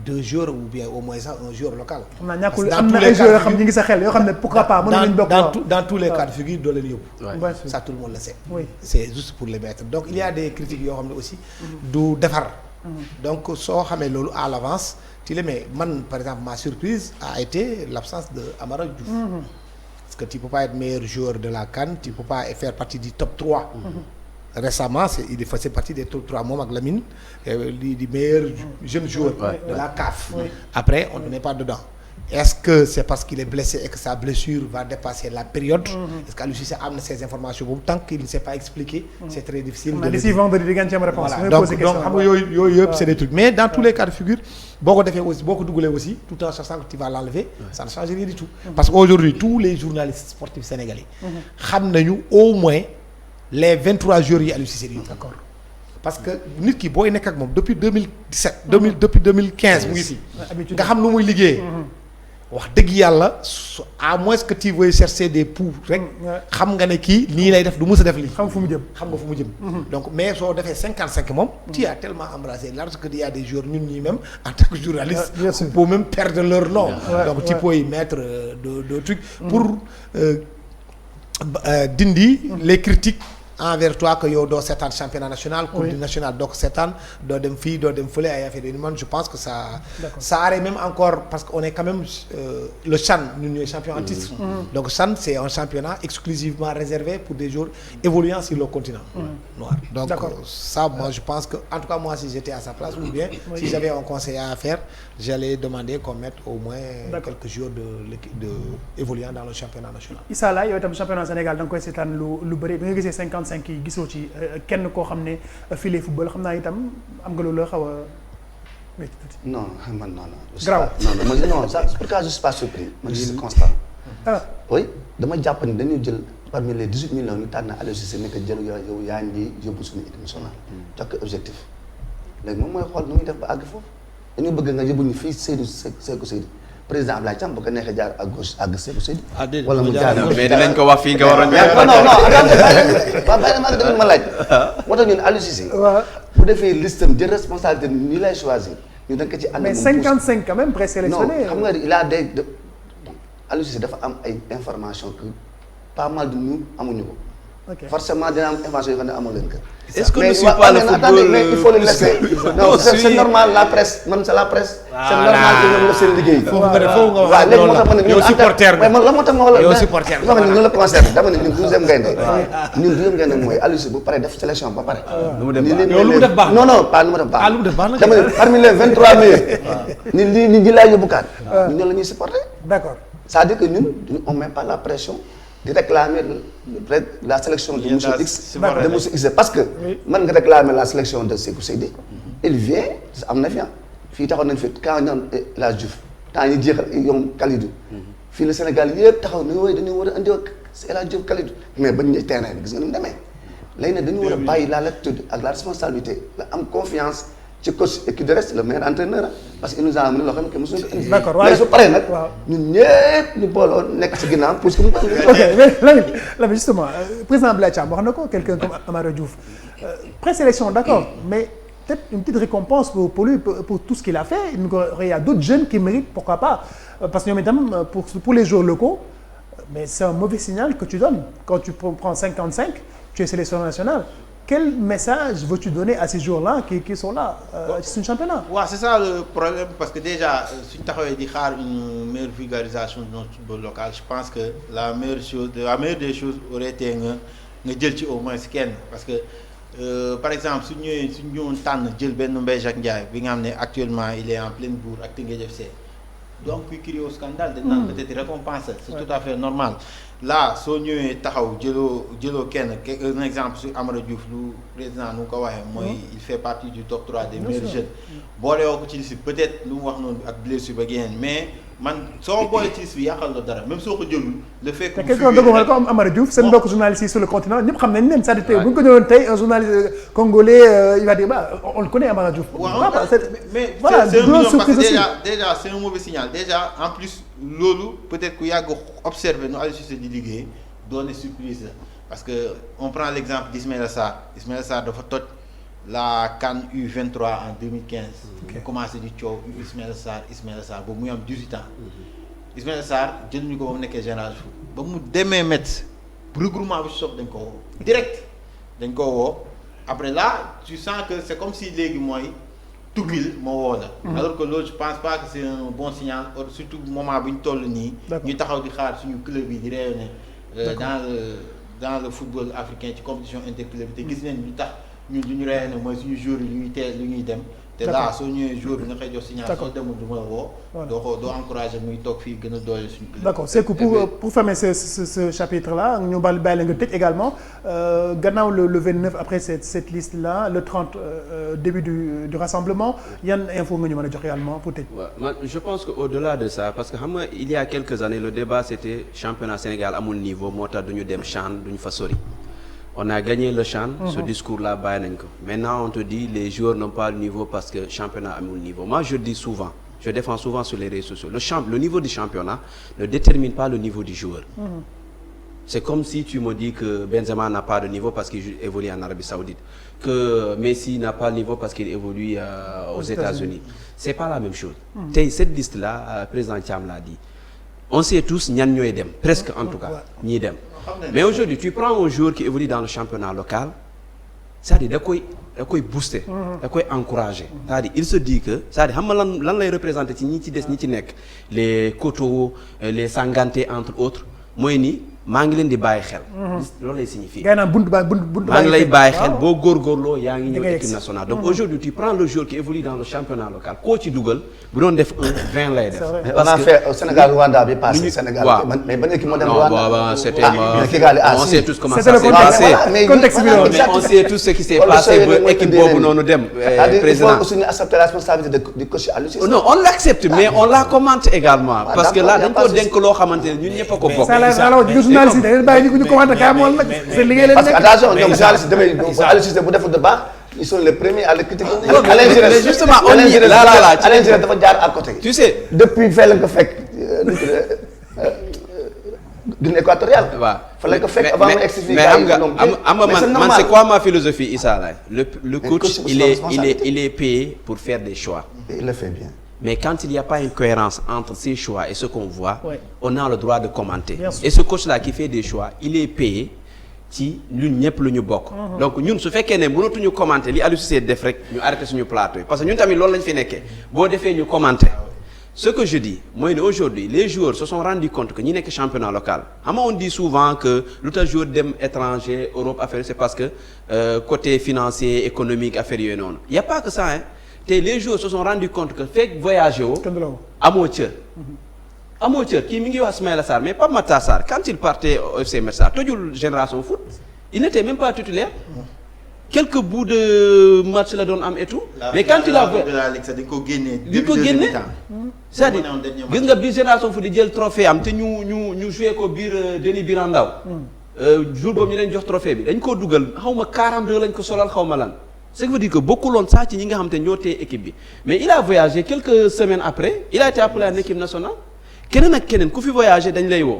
2 joueurs ou bien au moins un joueur local. xam naa ñàkkul am na ay joueurs yoo xam ñu ngi sa xel yoo xam ne pourquoi pas mën nañu bokk dans tous les cas de figure doo leen yóbbu. ça tout le monde le sait. oui c'est juste pour les mettre donc il y a des critiques yoo xam ne aussi. du defar. donc soo xamee loolu à l'avance tu les mets man par exemple ma surprise a été l'absence de Amara Diouf. parce que tu peux pas être meilleur joueur de la CAN tu peux pas faire partie du top 3. Récemment il faisait partie des top 3 moom ak Lamine di meilleur jeune joueur de la CAF. Après on ne met pas dedans. Est-ce que c'est parce qu'il est blessé et que sa blessure va dépasser la période. Est-ce que Aliou Cissé am na ces informations boobu tant qu'il ne s'est pas expliqué. C'est très difficile de le dire. d'ici vendredi di ngeen ci am réponse. voilà donc xam nga yooyu yëpp c'est des trucs mais dans tous les cas de figure boo ko defee aussi boo ko dugalee aussi tout en sachant que tu vas l'enlever ça ne change rien du tout. Parce qu'aujourd'hui tous les journalistes sportifs sénégalais xam nañu au moins les 23 joueurs yi Aliou Cissé yi. d'accord parce que nit ki booy nekk ak moom depuis 2017. depuis 2015 mu ngi fi. nga xam lu muy liggéey. wax dëgg yàlla à moins que tu veuilles chercher des poux rek. xam nga ne kii nii lay def du mës a def lii. xam fu mu jëm xam nga fu mu jëm. donc mais soo defee 55 moom. tu as tellement embrassé large que il y a des joueurs ñun ñii même en tant que journaliste. pour même perdre leur nom. donc tu peux y mettre de trucs. pour dindi les critiques. envers toi que yow doo seetaan championnat national. coupe du national doo ko seetaan doo dem fii doo dem fële ay affaire yi man je pense que ça arrive même encore parce que on est quand même le CHAN ñun ñooy champion en titre. donc CHAN c'est un championnat exclusivement réservé pour des joueurs évoluant sur le continent noir. donc ça moi je pense que en tout cas moi si j'étais à sa place ou bien si j'avais un conseil à faire j'allais demander qu'on mette au moins quelques joueurs de évoluant dans le championnat national. Issa Laye yow itam championnat Sénégal da nga koy seetaan lu bëri bi nga gisee 55 yi gisoo ci kenn koo xam ne fii lay football xam naa itam am nga loolu la xaw a métti tuuti. non man non. grave non ça pourquoi je suis pas surpris. man je suis constant. oui dama jàpp ni dañuy jël parmi les 18 millions ñu tànn Aliou Cissé ne que jël yow yaa ngi yóbbu suñu équipe nationale. jox ko objectif léegi moom mooy xool nu muy def ba àgg foofu dañu bëgg nga yóbbu ñu fii Sékou Seydi président Abdoulaye Thiam bu ko neexee jaar à gauche àgg Sékou Seydi. wala mu jaar mais dinañ ko wax fii nga waroon jaar. non bàyyi ma déglu ma laaj. moo tax ñun Aliou Cissé. bu defee listam jël responsabilité ni lay choisir ñu dañ ko ci ànd. mais 55 quand même présélectionné. non xam nga il a des Aliou Cissé dafa am ay informations que pas mal de nous amuñu ko forcément dina am information yoo xam ne amoo leen kër. est-ce que mais ne suit pas le football mais il faut le laisser. non c'est normal la presse man c'est la presse. c'est normal que ñoom la seen liggéey. foofu nga wax waaw léegi moo tax ma ne yow supporter nga man la moo tax ma wax la yow supporter nga ne ñun la concerné dama ne ñun 12e gaynde ñun 12e gaynde mooy Aliou Cissé bu paree def sélection ba pare. yow lu mu def baax non non pas lu mu def baax. ah lu mu def baax na dama ne parmi les 23 meilleurs. ni ñi laay yóbbu kaat. ñun ñoo la ñuy supporter. D'accord. c'est-à-dire que ñun on met pas la pression de réclamer la sélection de monsieur X de monsieur X parce que man nga réclamer la sélection de Sékou Seydi il vient am na fi fii taxaw nañ fi quand ñoom la Diouf temps yi jeexal yoom Kalidou fii le Sénégal yëpp taxaw na wooy dañu war a andi c'est la Diouf Kalidou mais bañ ñëw terrain bi gis nga ni mu demee léegi nag dañu war a bàyyi la latitude ak la responsabilité la am confiance ci coach et qui de reste le meilleur entraîneur parce que il nous a amené loo xam ne mosuñu ko indi. D'accord mais su paree nag ñun ñëpp ñu booloo nekk ci ginnaaw pour que mu. ok mais Lamine justement président Abdoulaye Thiam wax na ko quelqu'un comme Amara Diouf présélection d'accord mais peut-être une petite récompense pour lui pour tout ce qu'il a fait il y a d'autres jeunes qui méritent pourquoi pas parce que ñoom itam pour les joueurs locaux mais c'est un mauvais signal que tu donnes quand tu prends 55 tu es sélectionneur national. Quel message veux-tu donner à ces joueurs-là qui sont là ci suñu championnat. waaw c'est ça le problème parce que déjà suñu taxawee di xaar une meilleure vulgarisation de notre football local je pense que la meilleure des choses aurait été nga jël ci au moins kenn parce que par exemple su ñëwoon tànn jël benn Mbaye Jacques Ndiaye bi nga xam ne actuellement il est en pleine bourre ak Teungueth FC donc kuy crier au scandale dañ naan peut-être récompense c'est tout à fait normal. là soo ñëwee taxaw jëloo kenn un exemple sur Amara Diouf lu président nu ko waxee mooy il fait partie du top 3 des meilleurs jeunes boole woo ko ci liste peut-être lu mu wax noonu ak blessure ba yeneen mais man soo boole ci liste bi yàqal la dara même soo ko jëlul le fait que quelqu'un dëgg ko am Amara Diouf seen mbokk journaliste yi sur le continent ñëpp xam nañ leen c'est-à-dire tey bu ñu ko ñëwoon tey un journaliste congolais il va dire bah on le connaît Amara Diouf mais voilà c'est un million parce que déjà c'est un mauvais signal déjà en plus loolu peut-être ku yàgg observer nu Aliou Cissé di liggéey doone surprise la parce que on prend l'exemple d'Ismaïla Sarr dafa toj la CAN U23 en 2015 mu commencé di coow Ismaïla Sarr boobu muy am 18 ans Ismaïla Sarr jëluñu ko ba mu nekkee général foot ba mu demee Metz regroupement bi soog dañ ko woo direct dañ ko woo après là tu sens que c'est comme si léegi mooy tuggil moo woo la alors que loolu je pense pas que c'est un bon signal surtout moment bu ñu toll nii ñu taxaw di xaar suñu club yi di rayonner dans le football africain ci compétition interclub te gis nañ lu tax ñun lu ñu rayonner mooy suñu joueurs yi lu ñuy dem te là soo ñëwee joueur bi nga koy jox signal soo demul du ma la woo doo encourager muy toog fii gën a doole suñu club. D'accord c'est que pour fermer ce chapitre là ñu bàyyi la nga tëj également gannaaw le 29 après cette liste là le 30 début du rassemblement yan info nga ñu mën a jox également pour tëj. man je pense que au-delà de ça parce que xam nga il y a quelques années le débat c'était championnat Sénégal amul niveau moo tax duñu dem CHAN duñu fa sori. On a gagné le CHAN, ce discours-là, maintenant on te dit les joueurs n'ont pas le niveau parce que le championnat a le niveau. Moi je dis souvent, je défends souvent sur les réseaux sociaux, le niveau du championnat ne détermine pas le niveau du joueur. C'est comme si tu me dis que Benzema n'a pas de niveau parce qu'il évolue en Arabie Saoudite, que Messi n'a pas de niveau parce qu'il évolue aux États-Unis. C'est pas la même chose. Cette liste-là, président Thiam l'a dit. On sait tous ñan ñooy dem, presque en tout cas, ñiy dem. Mais aujourd'hui tu prends un joueur qui évolue dans le championnat local c'est-à-dire da koy booster da koy encourager c'est-à-dire il se dit que c'est-à-dire xam nga lan lay représenter ci ñi ci des ñi ci nekk les Koto les Sanganté entre autres mooy ni maa ngi leen di bàyyi xel loolu lay signifier maa ngi lay bàyyi xel boo góorgóorloo yaa ngi ñëw équipe nationale donc aujourd'hui tu prends le joueur qui évolue dans le championnat local koo ci dugal bu doon def 20 lay def on a fait au Sénégal Rwanda bi passé Sénégal mais ban équipe moo dem Rwanda c'était on sait tous comment ça s'est passé mais on sait tous ce qui s'est passé ba équipe boobu noonu dem président il faut aussi ñu accepter la responsabilité du coach Aliou Cissé non on l'accepte mais on la commente également parce que là dañ ko dénk loo xamante ne ñun ñëpp a ko bokk parce que attention ñoom journaliste demee Aliou Cissé bu deful de baax ils sont les premiers à le critiquer. mais justement on y là Alain Giresse dafa jaar à côté. tu sais depuis fee la nga fekk Guinée équatoriale. waaw fa la nga fekk avant mu expliquer. mais am nga man c'est quoi ma philosophie Issa Laye le coach il est payé pour faire des choix. il le fait bien. Mais quand il n'y a pas une cohérence entre ses choix et ce qu'on voit, on a le droit de commenter. Et ce coach-là qui fait des choix, il est payé ci ñun ñëpp lu ñu bokk. donc ñun su fekkee ne mënatuñu commenter li Aliou Cissé def rek ñu arrêté suñu plateau yi parce que ñun tamit loolu lañ fi nekkee boo defee ñu commenter. Ce que je dis mooy ne aujourd'hui les joueurs se sont rendus compte que ñi nekk championnat local xam nga on dit souvent que lu tax joueur dem étranger Europe affaire c'est parce que côté financier économique affaire yooyu noonu y a pas que ça hein te les joueurs se sont rendus compte que fekk voyagé woo amoo cër amoo cër kii mi ngi wax Ismaïla Sarr mais Pape Matar Sarr quand il partait au FC Metz tojul Génération Foot il n'était même pas titulaire quelques bouts de match la doon am et tout mais quand il a dañ ko génne c'est-à-dire gis nga bi Génération Foot di jël trophée am te ñu joué ko biir Denis Birandaw jour boobu ñu leen jox trophée bi dañ koo dugal xaw ma 42 lañ ko solal xaw ma lan ce qui veut dire que bokkuloon saa ci ñi nga xam te ñoo téye équipe bi mais il a voyagé quelques semaines après il a été appelé en équipe nationale keneen ak keneen ku fi voyagé dañ lay woo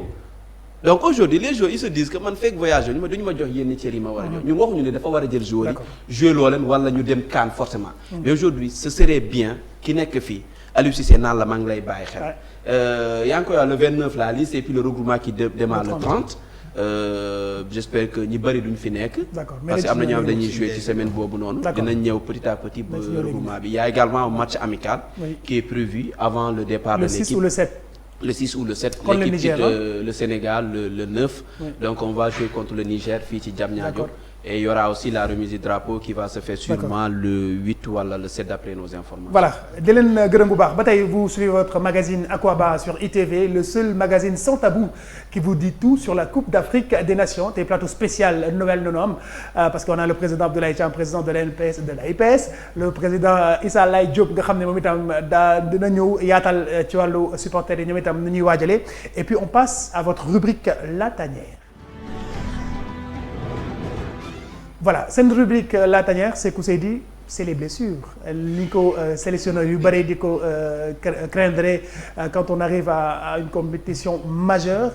donc aujourd'hui les joueurs ils se disent que man fekk voyagé ñu ma duñu ma jox yenn cër yi ma war a jox ñun waxuñu ne dafa war a jël joueurs yi jouer loo leen wala ñu dem CAN forcément mais aujourd'hui ce serait bien ki nekk fii Aliou Cissé naan la maa ngi lay bàyyi xel yaa ngi koy wax le 29 la liste et puis le regroupement qui démarre le 30 j'espère que ñi bëri duñ fi nekk parce que am na ñoo dañuy jouer ci semaine boobu noonu dinañ ñëw petit à petit ba regroupement bi y a également un match amical qui est prévu avant le départ de l'équipe le 6 ou le 7 l'équipe quitte le Sénégal le 9 donc on va jouer contre le Niger fii ci Diamniadio et il y aura aussi la remise du drapeau qui va se faire sûrement le 8 wala le 7 d'après nos informations. Voilà di leen gërëm bu baax ba tey vous suivez votre magazine Akwaba sur ITV le seul magazine sans tabou qui vous dit tout sur la Coupe d'Afrique des Nations tey plateau spécial Noël Nonom parce qu'on a le président Abdoulaye Thiam président de l'ANPS de l'AIPS le président Issa Laye Diop nga xam ne moom itam daa dina ñëw yaatal ci wàllu supporters yi ñoom itam nu ñuy waajalee et puis on passe à votre rubrique La Tanière. Voilà seen rubrique La Tanière c'est que c'est dit c'est les blessures li ko sélectionneur yu bëri di ko craindre quand on arrive à une compétition majeure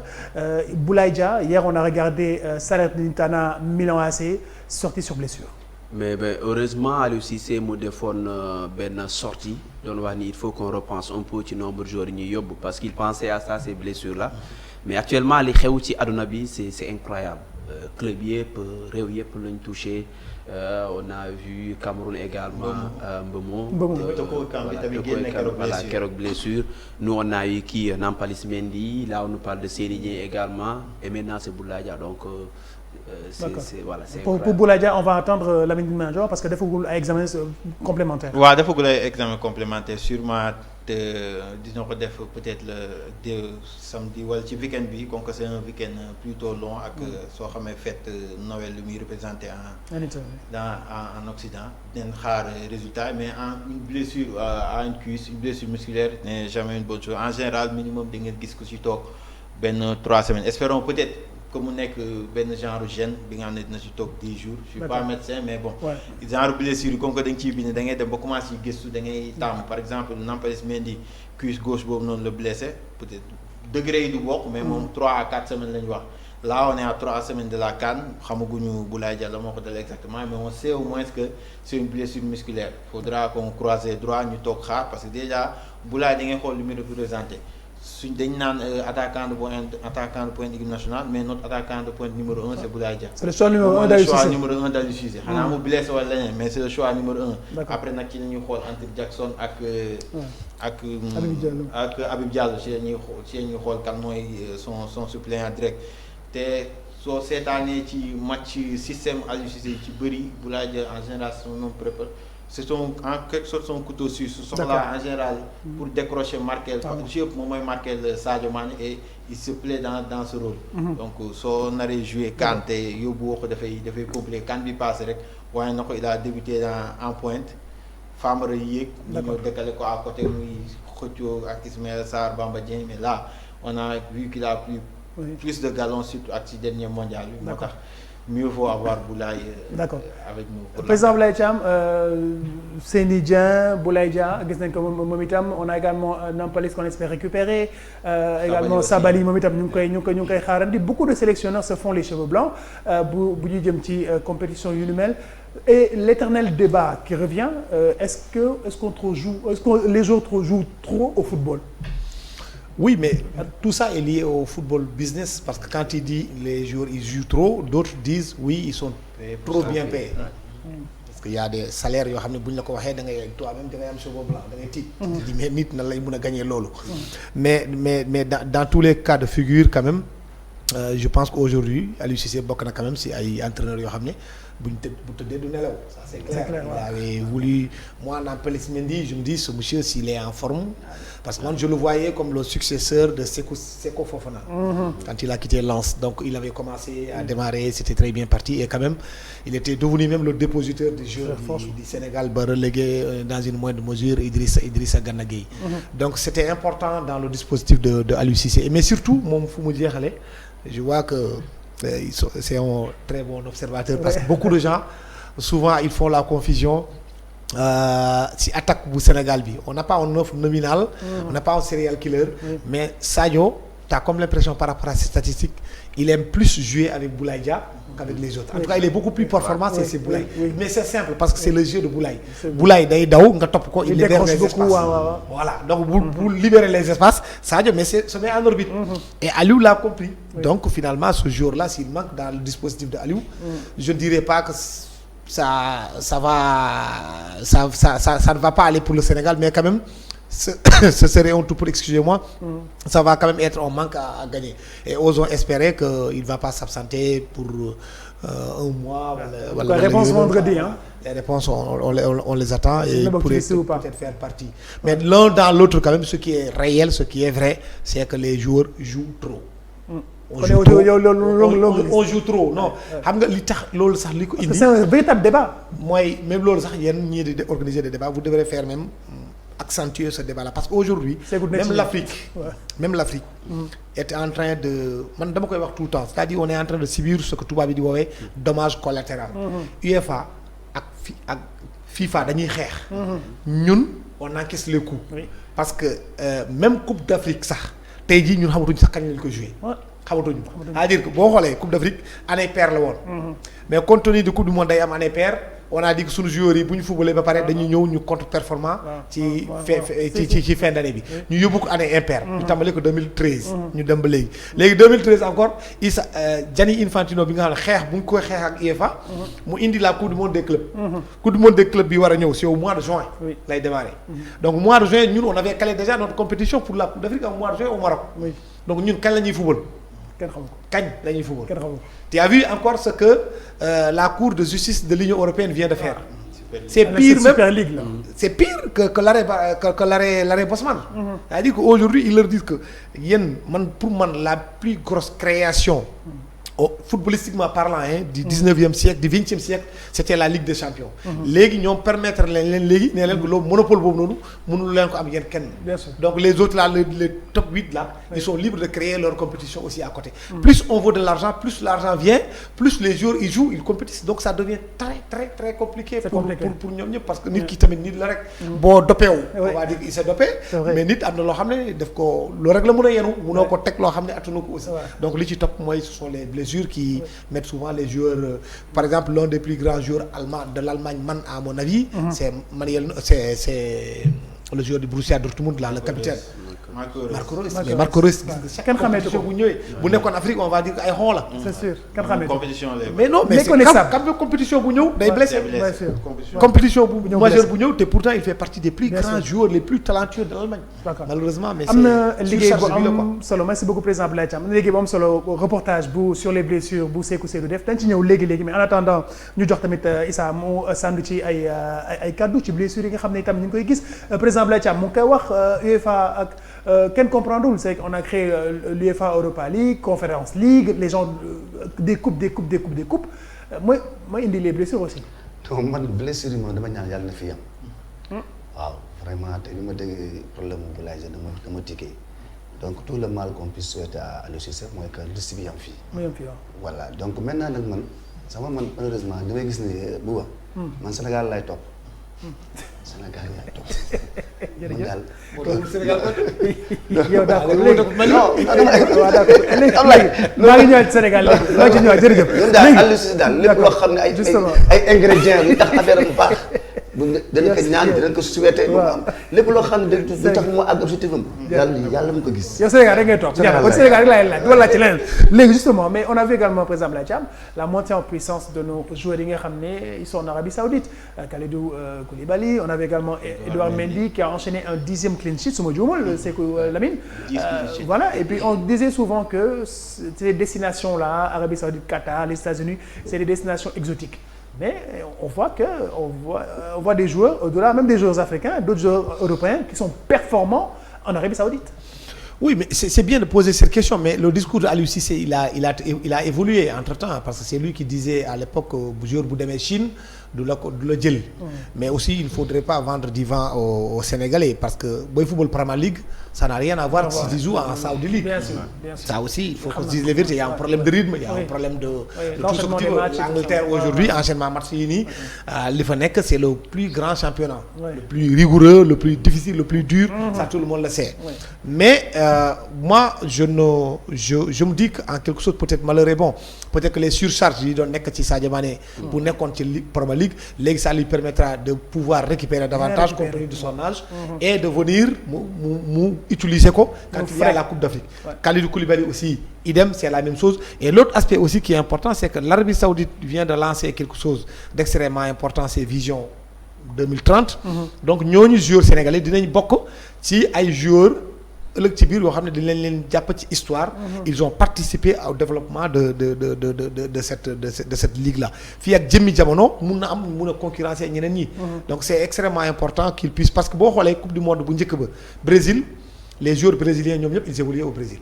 Boulaye Dia hier on a regardé Salernitana Milan AC sorti sur blessure. mais heureusement Aliou Cissé mu defoon benn sortie doon wax ni il faut qu'on repense un peu ci nombre de joueurs yi ñuy yóbbu parce qu'il pensait à ça ces blessures là mais actuellement li xew ci àdduna bi c'est incroyable. Club yëpp réew yëpp lañ touché on a vu Cameroun également Mbeumo voilà keroog blessure nous on a eu kii Nampalys Mendy là on nous parle de Seny Dieng également et maintenant c'est Boulaye Dia donc c'est voilà c'est pour Boulaye Dia on va attendre Lamine Mandior parce que defagul ay examen complémentaire waaw defagul ay examen complémentaire sûrement dina ko def peut-être le samedi wala ci week-end bi comme que c'est un week-end plutôt long ak soo xamee fête Noël lu muy représenté en Occident dinañ xaar résultat mais une blessure à une cuisse une blessure musculaire n'est jamais une bonne chose en général minimum da ngeen gis ko ci toog benn 3 semaines espérons peut-être que mu nekk benn genre gène bi nga xam ne dina ci toog 10 jours. je suis pas médecin mais bon. genre blessure yi comme que da nga ciy bind da ngay dem ba commencé gëstu da ngay tàmm par exemple Nampalys Mendy cuisse gauche boobu noonu la blessé peut-être degré yi du bokk. mais moom 3 à 4 semaines la ñu wax. là on est à 3 semaines de la CAN xamaguñu Boulaye Dia la moo ko dal exactement mais on sait au moins que c'est une blessure musculaire. faudra qu'on croise les doigts ñu toog xaar parce que déjà Boulaye da ngay xool li muy représenté. suñ dañ naan attaquant de pointe équipe nationale mais notre attaquant de pointe numéro 1 c'est Boulaye Dia. c'est le choix numéro 1 d'Aliou Cissé. xanaa mu blessé wala leneen mais c'est le choix numéro 1. après nag ci la ñuy xool entre Jackson ak Habib Diallo ci la ñuy xool kan mooy son suppléant direct te soo seetaanee ci match système Aliou Cissé ci bëri Boulaye Dia en général son nom préféré. c'est en quelque sorte son couteau suisse su soxlaa en général pour décrocher marquer parce que yëpp moom mooy marquer Sadio Mané et il se plaît dans ce rôle donc soo naree jouer CAN te yóbbu woo ko dafay compliqué CAN bi passé rek waaye na ko il a débuté en pointe Famara yéeg ñu ñëw décalé ko à côté muy xëccoo ak Ismaïla Sarr Bamba Dieng mais là on a vu qu'il a plus de galons surtout ak ci dernier mondial bi moo tax mieux vaut avoir Boulaye avec nous. Président Boulaye Thiam Seny Dieng Boulaye Dia gis nañ ko moom itam on a également Nampalys qu'on espère récupérer également Sabali moom itam ñu ngi koy xaarandi beaucoup de sélectionneurs se font les cheveux blancs bu ñuy jëm ci compétition yu ni mel et l'éternel débat qui revient est-ce que les joueurs jouent trop au football. Oui, mais tout ça est lié au football business parce que quand il dit les joueurs ils jouent trop, d'autres disent oui ils sont trop bien payés. Parce qu'il y a des salaires yoo xam ne bu ñu la ko waxee da ngay toi-même da ngay am cheveux blancs da ngay tiit. di mais nit na lay mën a gagner loolu. mais dans tous les cas de figure quand même je pense qu'aujourd'hui Aliou Cissé bokk na quand même si ay entraîneurs yoo xam ne bu tëddee du nelaw. Ça c'est clair. Il avait voulu moi Nampalys Mendy je me dis ce monsieur s'il est en forme parce que moi je le voyais comme le successeur de Seko Fofana. Quand il a quitté Lens donc il avait commencé à démarrer c'était très bien parti et quand même il était devenu même le dépositeur des joueurs du Sénégal ba relégué dans une moindre mesure Idrissa Gana Gueye. Donc c'était important dans le dispositif de Aliou Cissé mais surtout moom fu mu jeexale je vois que c'est un très bon observateur parce que beaucoup de gens souvent ils font la confusion si attaque bu Sénégal bi on n'a pas un neuf nominal on n'a pas un serial killer mais Sadio t'as comme l'impression par rapport à ces statistiques il aime plus jouer avec Boulaye Dia qu'avec les autres en tout cas il est beaucoup plus performant c'est Boulaye mais c'est simple parce que c'est le jeu de Boulaye Boulaye day daw nga topp ko il libère les espaces voilà donc bu libérer les espaces Sadio mais se met en orbite et Aliou l'a compris donc finalement ce jour-là s'il manque dans le dispositif de Aliou je ne dirais pas que ça ne va pas aller pour le Sénégal mais quand même ce serait un tout pour excusez-moi ça va quand même être un manque à gagner et osons espérer qu'il va pas s'absenter pour un mois la réponse vendredi hein les réponses on les attend et pourrait peut-être faire partie mais l'un dans l'autre quand même ce qui est réel ce qui est vrai c'est que les joueurs jouent trop on joue trop non xam nga li tax loolu sax li ko indi c'est un véritable débat mooy même loolu sax yéen ñii di organiser des débats vous devrez faire même accentuer ce débat là parce que aujourd'hui même l'Afrique est en train de man dama koy wax tout le temps c'est-à-dire on est en train de subir ce que tubaab bi di woowee dommage collatéral UEFA ak FIFA dañuy xeex ñun on encaisse les coups parce que même Coupe d'Afrique sax tey jii ñun xamatuñ sax kañ lañ ko jouer xamatuñu c'est-à-dire que boo xoolee Coupe d'Afrique année paire la woon mais compte tenu de Coupe du Monde day am année paire on a dit que suñu joueurs yi bu ñu fubalee ba pare dañuy ñëw ñu contre-performant ci fin d'année bi ñu yóbbu ko année impaire ñu tàmbale ko 2013 ñu dem ba léegi 2013 encore Gianni Infantino bi nga xam ne xeex bu ñu koy xeex ak UEFA mu indi la Coupe du Monde des clubs Coupe du Monde des clubs bi war a ñëw c'est au mois de juin lay démarrer donc mois de juin ñun on avait calé déjà notre compétition pour la Coupe d'Afrique au mois de juin au Maroc donc ñun kañ la ñuy fubal kañ la ñuy fubal tu as vu encore ce que la Cour de justice de l'Union européenne vient de faire c'est pire même c'est pire que l'arrêt Bosman c'est-à-dire qu'aujourd'hui ils leur disent que yéen pour man la plus grosse création footballistiquement parlant du 19e siècle du 20e siècle c'était la Ligue des Champions léegi ñoom permettre leen léegi nee leen ko loolu monopole boobu noonu mënul leen ko am yéen kenn donc les autres là les top 8 là ils sont libres de créer leur compétition aussi à côté plus on veut de l'argent plus l'argent vient plus les joueurs ils jouent ils compétissent donc ça devient très très très compliqué pour ñoom ñëpp parce que nit ki tamit nit la rek boo doppeewu on va dire il s'est dopé mais nit am na loo xam ne daf ko loolu rek la mën a yenu mënoo ko teg loo xam ne attanu ko aussi donc li ci topp mooy ce sont les blessures qui mettent souvent les joueurs par exemple l'un des plus grands joueurs allemands de l'Allemagne à mon avis c'est le joueur du Borussia Dortmund là le capitaine Marco Reus kenn xamee ko bu ñëwee bu nekkoon Afrique on va dire que ay xon la c'est sûr kenn xamee ko mais non mais c'est compétition bu ñëw day blessé compétition bu majeure bu ñëw te pourtant il fait partie des plus grands joueurs les plus talentueux de l'Allemagne malheureusement mais am na liggéey bu am solo merci beaucoup président Abdoulaye Thiam am na liggéey bu am solo reportage bu sur les blessures bu Sékou Seydou def dañ ci ñëw léegi mais en attendant ñu jox tamit Issa mu sàndu ci ay kaddu ci blessures yi nga xam ne itam ñu ngi koy gis président Abdoulaye Thiam mu ngi koy wax UEFA ak kenn comprendre c'est qu'on a créé l'UEFA Europa League Conference League les gens des coupes mooy indi les blessures aussi. donc man blessure yi moom dama ñaan yàlla na fi yam. waaw vraiment te li ma dégg problème mu Boulaye dama tikkee donc tout le mal qu'on puisse souhaiter à Aliou Cissé mooy que liste bi yam fii. mu yam fii waaw. voilà donc maintenant nag man malheureusement damay gis ne bu man Sénégal lay topp. Sénégal yaay topp. jërëjëf daal Sénégal yow d'accord léegi maa ngi ñëwaat Sénégal léegi maa ngi ci ñëwaat jërëjëf. léegi daal Aliou Cissé daal lépp loo xam ne ay ingrédients yi tax affaire bu baax bu dana ko ñaan dana ko souhaité mu am lépp loo xam ne du tax mu àgg objectif am yàlla mu ko gis. yow Sénégal rek ngay toog Sénégal rek laay laaj wala ci leneen léegi justement mais on a vu également par exemple la montée en puissance de nos joueurs yi nga xam ne ils sont en Arabie Saoudite Kalidou Koulibaly on avait également Edouard Mendy qui a enchaîné un 10e clean sheet su ma juumul Sékou Lamine voilà et puis on disait souvent que ces destinations là Arabie Saoudite Qatar les États-Unis c'est des destinations exotiques mais on voit des joueurs au-delà même des joueurs africains d'autres joueurs européens qui sont performants en Arabie Saoudite. Oui, mais c'est bien de poser cette question, mais le discours de Aliou Cissé, il a évolué entre-temps, parce que c'est lui qui disait à l'époque, joueur bu demee Chine, du la jël. Mais aussi, il ne faudrait pas vendre du vent aux Sénégalais, parce que boy football Premier League, ça n'a rien à voir si tu joues en Saudi League. Bien sûr. Ça aussi, il faut qu'on se dise les vérités. Il y a un problème de rythme, il y a un problème de tout ce que tu veux. L'Angleterre aujourd'hui, enchaînement match yi nii, li fa nekk, c'est le plus grand championnat, le plus rigoureux, le plus difficile, le plus dur. Ça tout le monde le sait. Mais moi, je me dis qu'en quelque chose peut-être malheur est bon. Peut-être que les surcharges yi doon nekk ci Sadio Mané pour nekkoon ci Premier League, léegi ça lui permettra de pouvoir récupérer davantage compte tenu de son âge et de venir mu utiliser ko quand il y a la Coupe d'Afrique. Kalidou Koulibaly aussi, idem, c'est la même chose. Et l'autre aspect aussi qui est important, c'est que l'Arabie Saoudite vient de lancer quelque chose d'extrêmement important, c'est Vision 2030. Donc ñooñu joueurs sénégalais dinañ bokk ci ay joueurs ëllëg ci biir yoo xam ne dañ leen jàpp ci histoire. Ils ont participé au développement de cette ligue là fii ak jëmmi jamono mun a concurrencer ñeneen ñi. Donc c'est extrêmement important qu'ils puissent parce que boo xoolee coupe du monde bu njëkk ba Brésil les joueurs brésiliens ñoom ñëpp ils évoluaient au Brésil.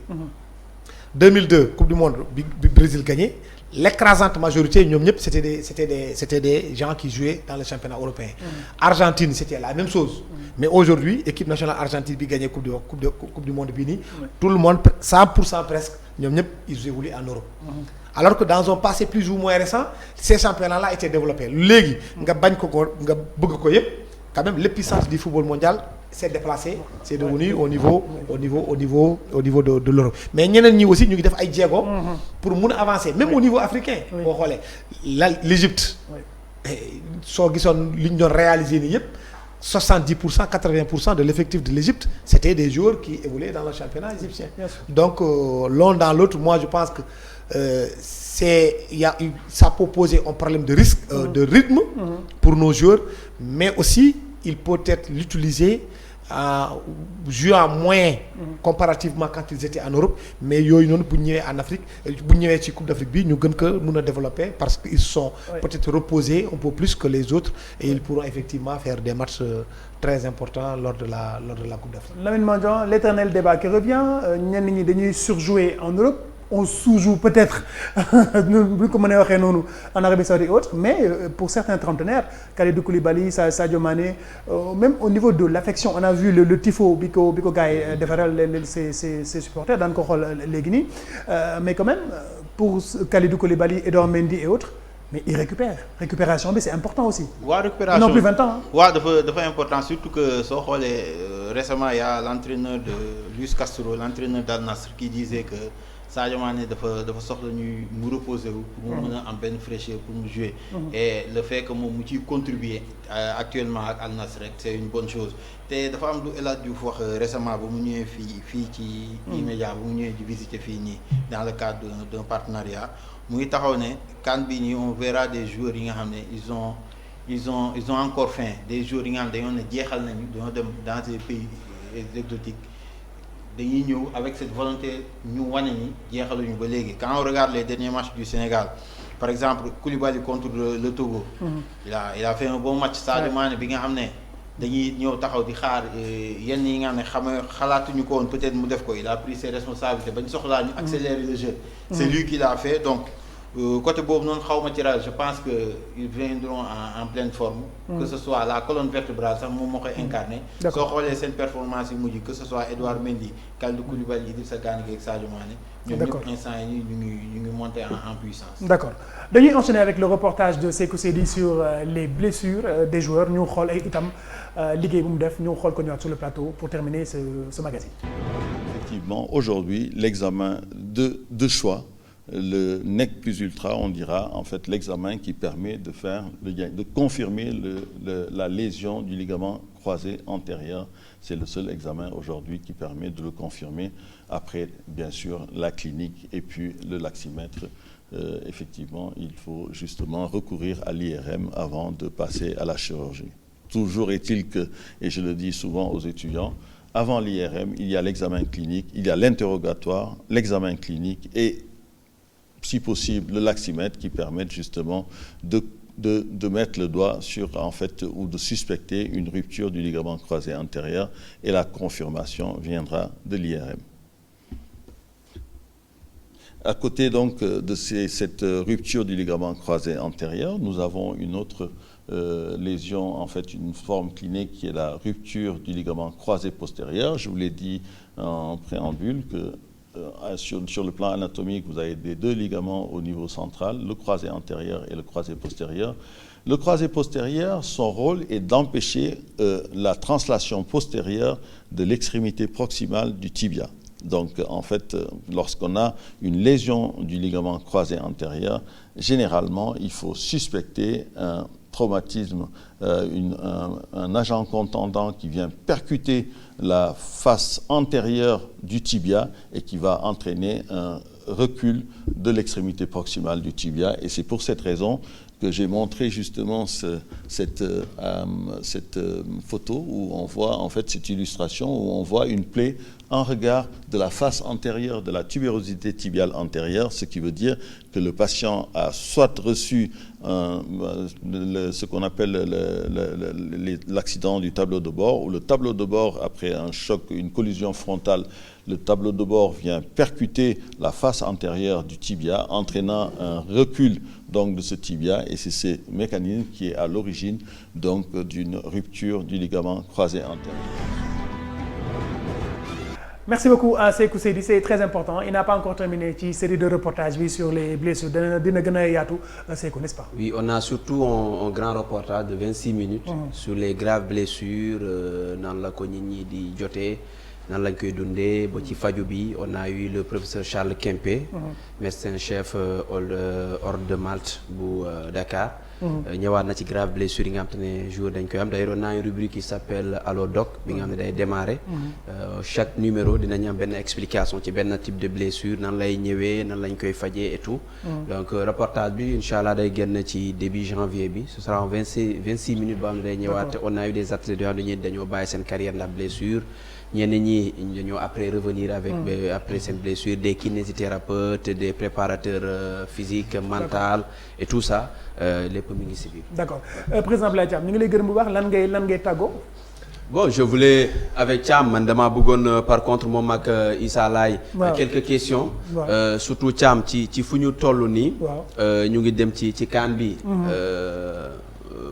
2002 coupe du monde bi Brésil gagné l'écrasante majorité ñoom ñëpp c'était des gens qui jouaient dans le championnat européen. Argentine c'était la même chose. Mais aujourd'hui équipe nationale argentine bi gagné coupe du monde bii nii. Tout le monde 100% presque ñoom ñëpp ils évoluent en Europe. Alors que dans un passé plus ou moins récent ces championnats-là étaient développés léegi nga bañ ko nga bëgg ko yëpp quand même l'épuissance du football mondial s'est déplacé c'est devenu au niveau de l'Europe mais ñeneen ñi aussi ñu ngi def ay jéego pour mun a avancer même au niveau africain boo xoolee l'Égypte soo gisoon li ñu doon réaliser nii yëpp 70% 80% de l'effectif de l'Égypte c'était des joueurs qui évoluaient dans le championnat égyptien donc l'un dans l'autre moi je pense que ça peut poser un problème de risque de rythme pour nos joueurs mais aussi il peut être l'utiliser jouant moins comparativement quand ils étaient en Europe mais yooyu noonu bu ñëwee en Afrique bu ñëwee ci Coupe d'Afrique bi ñu gën ko mën a développer parce que ils sont peut-être reposés un peu plus que les autres et ils pourront effectivement faire des matchs très importants lors de la Coupe d'Afrique. Lamine Mandiang, l'éternel débat qui revient ñenn ñi dañuy surjouer en Europe. On sous-joue peut-être bu ko mënee waxee noonu en Arabie Saoudite et autres mais pour certains trentenaires Kalidou Koulibaly Sadio Mané même au niveau de l'affection on a vu le tifo bi ko gars yi defaral ses supporters daan ko xool léegi nii mais quand même pour Kalidou Koulibaly Edouard Mendy et autres mais il récupération bi c'est important aussi. waaw récupération non plus 20 ans. waaw dafa important surtout que soo xoolee récemment il y a l'entraîneur de Luis Castro l'entraîneur d'Al Nassr qui disait que Sadio Mané dafa soxla ñuy mu reposer wu pour mu mën a am benn fraîcheur pour mu jouer et le fait que moom mu ciy contribuer actuellement ak Al Nassr rek c'est une bonne chose te dafa am lu El Hadj Diouf wax récemment ba mu ñëwee fii ci immédiat ba mu ñëwee di visiter fii nii dans le cadre d'un partenariat mu ngi taxaw ne CAN bii nii on verra des joueurs yi nga xam ne ils ont encore faim des joueurs yi nga xam ne dañoo ne jeexal nañu dañoo dem dans des pays exotiques dañuy ñëw avec cette volonté ñu wane ni jeexaluñu ba léegi quand on regarde les derniers matchs du Sénégal par exemple Koulibaly contre le Togo il a fait un bon match Sadio Mané bi nga xam ne dañuy ñëw taxaw di xaar yenn yi nga xam ne xalaatuñu ko woon peut-être mu def ko il a pris ses responsabilités bañ soxlaa ñu accélérer le jeu c'est lui qui l'a fait donc côté boobu noonu xaw ma tirage je pense que ils viendront en pleine forme que ce soit la colonne vertébrale sax moom moo koy incarné soo xoolee seen performance yi mujj que ce soit Edouard Mendy Kalidou Koulibaly Idrissa Gana Gueye ak Sadio Mané ñoom ñëpp instant yi ñu ngi monter en puissance. D'accord dañuy enchaîner avec le reportage de Sékou Seydi sur les blessures des joueurs ñu xool ay itam liggéey bu mu def ñu xool ko ñëwaat sur le plateau pour terminer ce magazine. Effectivement aujourd'hui l'examen de choix le NEC plus ultra, on dira en fait l'examen qui permet de confirmer la lésion du ligament croisé antérieur. C'est le seul examen aujourd'hui qui permet de le confirmer. Après, bien sûr, la clinique et puis le laximètre. Effectivement, il faut justement recourir à l'IRM avant de passer à la chirurgie. Toujours est-il que, et je le dis souvent aux étudiants, avant l'IRM, il y a l'examen clinique, il y a l'interrogatoire, l'examen clinique et, si possible, le laximètre qui permettent justement de mettre le doigt sur, en fait, ou de suspecter une rupture du ligament croisé antérieur et la confirmation viendra de l'IRM. À côté donc de cette rupture du ligament croisé antérieur, nous avons une autre lésion, en fait une forme clinique qui est la rupture du ligament croisé postérieur. Je vous l'ai dit en préambule que sur le plan anatomique, vous avez des 2 ligaments au niveau central, le croisé antérieur et le croisé postérieur. Le croisé postérieur, son rôle est d'empêcher la translation postérieure de l'extrémité proximale du tibia. Donc, en fait, lorsqu'on a une lésion du ligament croisé antérieur, généralement, il faut suspecter un traumatisme, un agent contendant qui vient percuter la face antérieure du tibia et qui va entraîner un recul de l'extrémité proximale du tibia. Et c'est pour cette raison que j'ai montré justement cette photo où on voit en fait cette illustration où on voit une plaie en regard de la face antérieure de la tubérosité tibiale antérieure, ce qui veut dire que le patient a soit reçu ce qu'on appelle l'accident du tableau de bord, ou le tableau de bord après un choc, une collision frontale, le tableau de bord vient percuter la face antérieure du tibia, entraînant un recul donc de ce tibia, et c'est ce mécanisme qui est à l'origine donc d'une rupture du ligament croisé antérieur. Merci beaucoup à Sékou Seydi, c'est très important. Il n'a pas encore terminé ci série de reportages sur les blessures dina gën a yaatu Sékou, n'est-ce pas? Oui, on a surtout un grand reportage de 26 minutes sur les graves blessures nan la ko nit ñi di jotee nan lañ koy dundee ba ci faju bi. On a eu le professeur Charles Kempé, médecin chef ordre de Malte bu Dakar. ñëwaat na ci grave blessure yi nga xam te ne jour dañ koy am. D'ailleurs on a une rubrique qui s'appelle Allo Doc bi nga xam ne day démarrer. Chaque numéro dinañ am benn explication ci benn type de blessure, nan lay ñëwee, nan lañ koy fajee et tout. Donc reportage bi incha allah day génn ci début janvier bi. Ce sera en 26 minutes boo xam ne day ñëwaat. On a eu des athlètes yoo xam ne dañoo bàyyi seen carrière ndax blessure. ñenn ñi dañoo après revenir avec après seen blessure, des kinésithérapeutes, des préparateurs physiques, mental et tout ça lépp mi ngi si biir. D'accord. Président Abdoulaye Thiam ñu ngi lay gërëm bu baax lan ngay tàggoo. Bon, je voulais avec Thiam man dama bëggoon par contre moom ak Issa Laye quelques questions. Surtout Thiam ci fu ñu toll nii. ñu ngi dem ci CAN bi.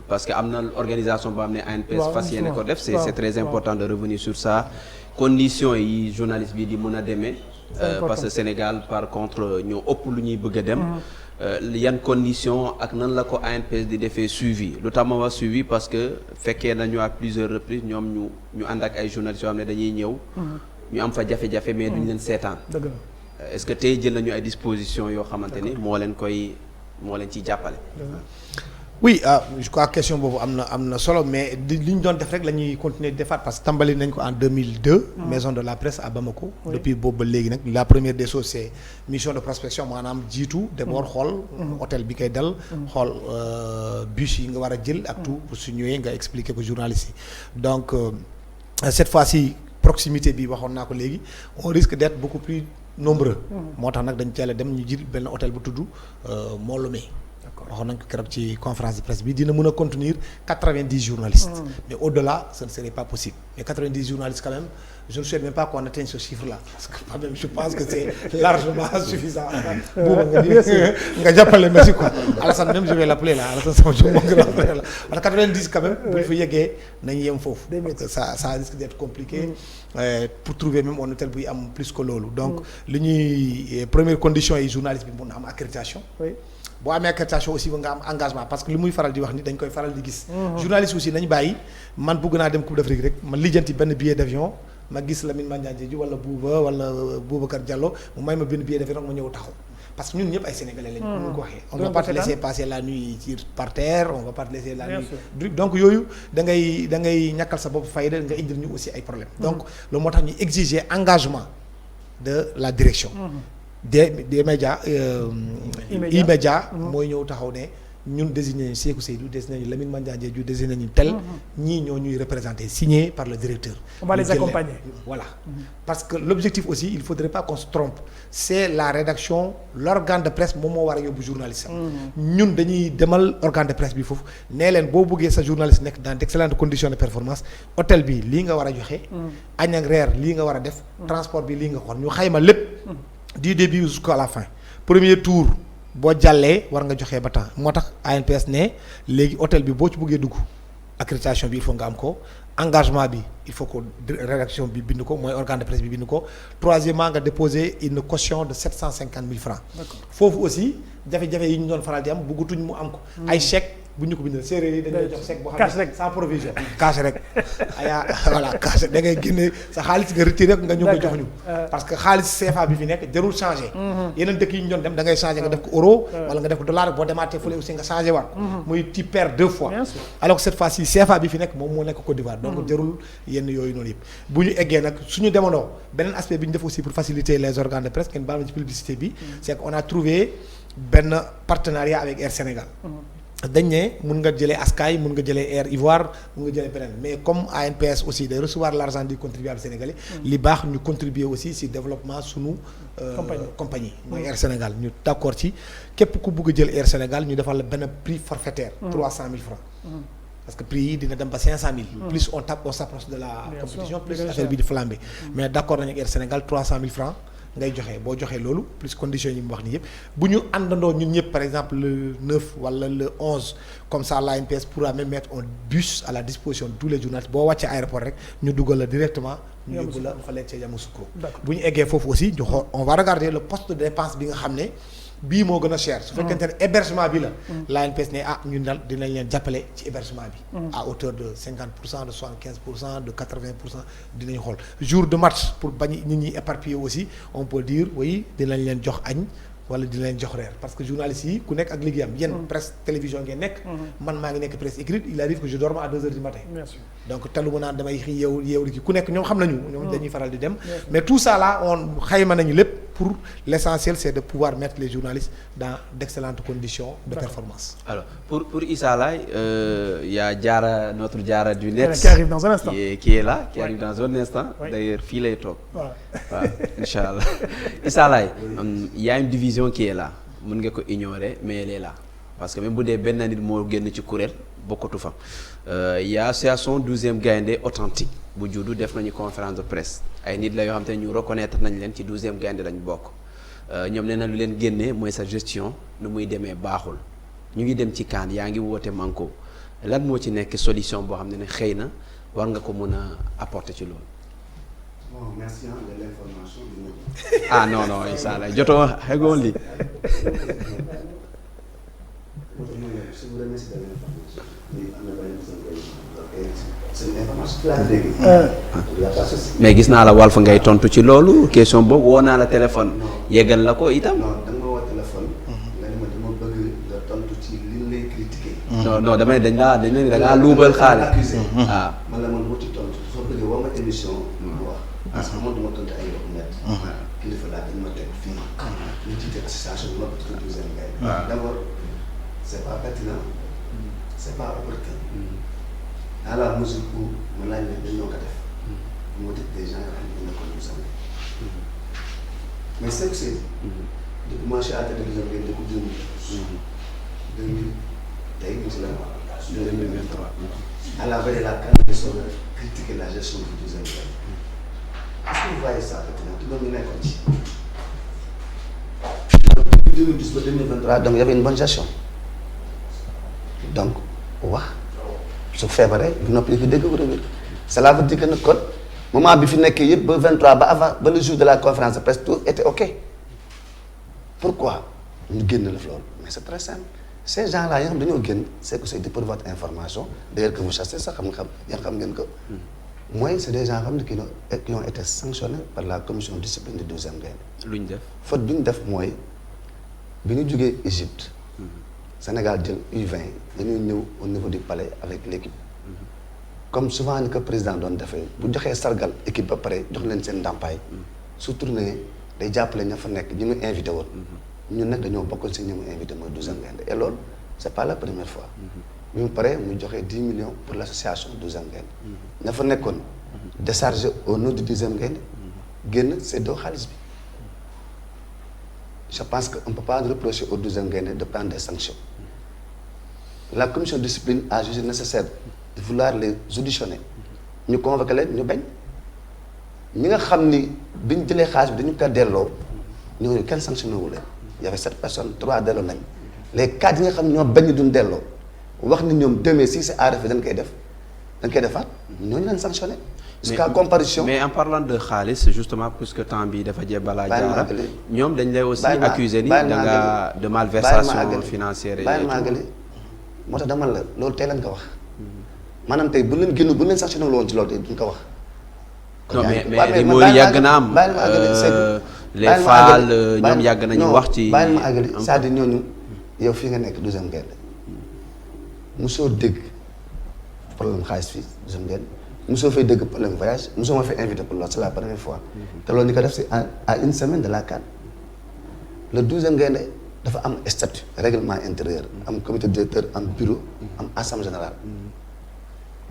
Parce que am na organisation boo xam ne ANPS fas yéene ko def, c'est très important de revenir sur ça. Conditions yi journaliste bi di mën a demee parce que Sénégal par contre ñoo ëpp lu ñuy bëgg a dem. Yan conditions ak nan la ko ANPS di defee suivi, lu tax ma wax suivi parce que fekkee nañu à plusieurs reprises ñoom ñu ànd ak ay journalistes yoo xam ne dañuy ñëw ñu am fa jafe-jafe mais duñ leen seetaan. Est-ce que tey jël nañu ay dispositions yoo xamante ni moo leen ciy jàppale? Oui, je crois que question boobu am na solo, mais li ñu doon def rek la ñuy continuer di defaat parce que tàmbali nañ ko en 2002. Maison de la presse à Bamako. Depuis boobu ba léegi nag la première des choses c'est mission de prospection, maanaam jiitu d'abord xool hôtel bi koy dal, xool bus yi nga war a jël ak tout pour su ñëwee nga expliquer ko journalistes yi. Donc cette fois-ci proximité bi waxoon naa ko léegi, on risque d'être beaucoup plus nombreux. Moo tax nag dañ teel a dem ñu jël benn hôtel bu tudd Molomé. waxoon nañ ko keroog ci conférence de presse bi dina mën a contenir 90 journalistes. Mais au-delà ce ne serait pas possible. Mais 90 journalistes quand même, je ne souhaite même pas qu'on atteigne ce chiffre-là parce que quand même je pense que c'est largement suffisant. Booba nga jàppale ma si quoi. Alassane même je vais l'appeler là, Alassane sama jom moo gën a après là. Parce que 90 quand même bu ñu fa yeggee nañu yem foofu. Parce que ça risque d'être compliqué pour trouver même un hôtel buy am plus que loolu. Donc li ñuy première condition yi journaliste bi mun a am accréditation. Boo amee accréditation aussi ba nga am engagement parce que li muy faral di wax ni dañ koy faral di gis. Journaliste aussi nañ bàyyi man bëgg naa dem Coupe d'Afrique rek man lijjanti benn billet d'avion ma gis Lamine Mandiang Diédhiou wala Boubacar Diallo mu may ma benn billet d'avion rek ma ñëw taxaw parce que ñun ñëpp ay sénégalais lañu. ñu ko waxee on va pas te laisser passer la nuit par terre on va pas te laisser la nuit. donc yooyu da ngay ñàkkal sa bopp fayda nga indil ñu aussi ay problèmes. donc loolu moo tax ñu exiger engagement de la direction. des médias. immédiat mooy ñëw taxaw ne. ñun désigné nañu Sékou Seydou désigné nañu Lamine Mandiang Diédhiou désigné nañu tel ñii ñoo ñuy représenté signé par le directeur. On va les accompagner. Voilà. Parce que l'objectif aussi il faudrait pas qu'on se trompe c'est la rédaction l'organe de presse moom moo war a yóbbu journaliste ñun dañuy demal organe de presse bi foofu nee leen boo bëggee sa journaliste nekk dans d'excellentes conditions de performance hôtel bi lii nga war a joxe. añ ak reer lii nga war a def. transport bi lii nga xool ñu xayma lépp. du début jusqu'à la fin premier tour. boo jàllee war nga joxee ba temps moo tax ANPS ne léegi hôtel bi boo ci bëggee dugg accréditation bi il faut nga am ko engagement bi il faut que rédaction bi bind ko mooy organe de presse bi bind ko troisièmement nga déposer une caution de 750 000 francs. foofu aussi jafe-jafe yi ñu doon faral di am bëggatuñ mu am ko. ay chèques bu ñu ko bindal séeréer yi dañuy jox chèque boo xam ne sans provision. cash rek ayaa voilà cash da ngay génne sa xaalis nga retiré nga ñëw nga jox ñu. parce que xaalis CFA bi fi nekk jarul changé. yeneen dëkk yi ñu doon dem da ngay changé nga def ko euro. wala nga def ko dollar boo demaatee fële aussi nga changé waat. muy tu perds 2 fois. alors que cette fois-ci CFA bi fi nekk moom moo nekk Côte d'Ivoire. donc jarul yenn yooyu noonu yëpp. bu ñu eggee nag suñu demandoo beneen aspect bi ñu def aussi pour faciliter les organes de presse kenn baal ma ci publicité bi. c'est qu'on a trouvé benn partenariat avec Air Sénégal. dañ ne mun nga jëlee Ascaï mun nga jëlee Air Ivoire mun nga jëlee beneen mais comme ANPS aussi day recevoir l'argent du contribuable sénégalais li baax ñu contribuer aussi ci développement sunu compagnie mooy Air Sénégal ñu d'accord ci képp ku bëgg a jël Air Sénégal ñu defal la benn prix forfaitaire 300 000 francs parce que prix yi dina dem ba 500 000 plus on s'approche de la compétition plus affaire bi di flambé mais d'accord nañu ak Air Sénégal 300 000 francs ngay joxe boo joxee loolu plus conditions yi mu wax nii yëpp bu ñu àndandoo ñun ñëpp par exemple le 9 wala le 11 comme ça l'ANPS pourra même mettre un bus à la disposition de tous les journalistes boo wàccee aéroport rek ñu dugal la directement ñu yóbbu la fa leen ca Yamoussoukro bu ñu eggee foofu aussi ñu xool on va regarder le poste de dépense bi nga xam ne bii moo gën a cher su fekkente ne hébergement bi la l'ANPS ne ñun daal dinañ leen jàppale ci hébergement bi à hauteur de 50% de 75% de 80% dinañ xool jour de match pour bañ nit ñi éparpiller aussi on peut dire oui dinañ leen jox añ wala dina leen jox reer parce que journalistes yi ku nekk ak liggéeyam yéen presse télévision ngeen nekk man maa ngi nekk presse écrite il arrive que je dorme à 2 heures du matin donc telu ma naan damay xëy yeewu ki ku nekk ñoom xam nañu ñoom dañuy faral di dem mais tout ça là on xayma nañu lépp pour l'essentiel c'est de pouvoir mettre les journalistes dans d'excellentes conditions de performance. Alors pour Issa Laye y a Diarra notre Diarra du net qui arrive dans un instant qui est là qui arrive dans un instant d'ailleurs fii lay toog waaw inchallah Issa Laye y a une division qui est là mën nga ko ignorer mais elle est là parce que même bu dee benn nit moo génn ci kuréel bokkatu fa y a association 12e Gaïndé authentique bu juddu def nañu conférence de presse ay nit la yoo xam te ne ñu reconnaître nañ leen ci 12e Gaïndé lañ bokk ñoom nee na lu leen génnee mooy sa gestion nu muy demee baaxul ñu ngi dem ci kaan yaa ngi woote manko lan moo ci nekk solution boo xam ne xëy na war nga ko mën a apporter ci loolu. Bon, merci de l'information. Ah non Issa Laye jotoo xegoon li Je vous remercie de l'information. C'est une information mais gis naa la Walf ngay tontu ci loolu question boobu woo naa la téléphone yeggal la ko itam. non da nga ma woo téléphone. nga ne ma dama bëgg nga tontu ci li lay critiquer. non dama ne da ngaa luubal xaalis. ah man la man wuti tontu soo bëggee woo ma émission ma wax. parce que man duma tontu ay yoon net. kilifa laa dañ ma teg fii. ñu jiite association bi ma ko tudd 12e Gaïndé. d'abord c'est pas pertinent. c'est pas opportun. dans la mesure où mën naa leen dañoo ko def. moo tax des gens yoo xam ne dina ko ñu sànni. mais c'est que c'est. depuis moi je suis à la télévision bi depuis 2000. tey ñu si la 2023. à la veille de la CAN ils sont critiquer la gestion du 12e Gaïndé. est-ce que vous voyez ça pertinent tout le monde nekkoon ci. depuis 2012 ba 2023 donc il y avait une bonne gestion. donc wax su feebaree bu noppi fi dégg ko dégg cela veut dire que nag kon moment bi fi nekkee yëpp ba 23 ba avant ba le jour de la conférence de presse tout était ok pourquoi ñu génn la loolu mais c'est très simple ces gens là yoo xam dañoo génn c'est que c'est pour votre information d'ailleurs que vous chassez sax xam ngeen ko mooy c'est des gens xam ne qui ont été sanctionnés par la commission de discipline du 12e Gaïndé. luñ def faute bi ñu def mooy bi ñu jógee Égypte Sénégal jël U20 dañuy ñëw au niveau du palais avec l'équipe comme souvent ni ko président doon defee bu joxee sargal équipe ba pare jox leen seen ndàmpaay su tourné day jàppale ña fa nekk ñi mu invité woon ñun nag dañoo bokkoon si ñi mu invité mooy 12e Gaïndé et loolu c'est pas la première fois bi mu paree mu joxee 10 millions pour l'association 12e Gaïndé ña fa nekkoon déchargé au nom du 10e Gaïndé génn séddoo xaalis bi je pense que on peut pas reprocher au 12e Gaïndé de prendre des sanctions la commission de discipline a jugé nécessaire de vouloir les auditionner ñu convoqué leen ñu bañ ñi nga xam ni biñ jëlee xaalis bi dañu ko delloo ñooñu kenn sanctionné wu leen y avait 7 personnes 3 delloo nañ les 4 yi nga xam ñoo bañ duñ delloo wax ni ñoom demee si c'est arrêté dañ koy defaat ñooñu leen sanctionné. jusqu'à comparution mais en parlant de xaalis justement puisque temps bi dafa jee balaa jaara ñoom dañ lay aussi accuser ni da nga de malversation financière et moo tax dama la loolu tey lañ ko wax maanaam tey bu leen sanctionné woon ci loolu tey duñ ko wax. non mais li mooy yàgg na am les Fall ñoom yàgg nañu wax ci bàyyil ma àggali c'est-à-dire ñooñu yow fii nga nekk 12e Gaïndé mosoo dégg problème xaalis fii 12e Gaïndé mosoo fay dégg problème voyage mosoo ma fay invité pour loolu c'est la première fois te loolu ni ko def si à une semaine de la CAN le 12e Gaïndé dafa am statut règlement intérieur am comité directeur am bureau am assemblée générale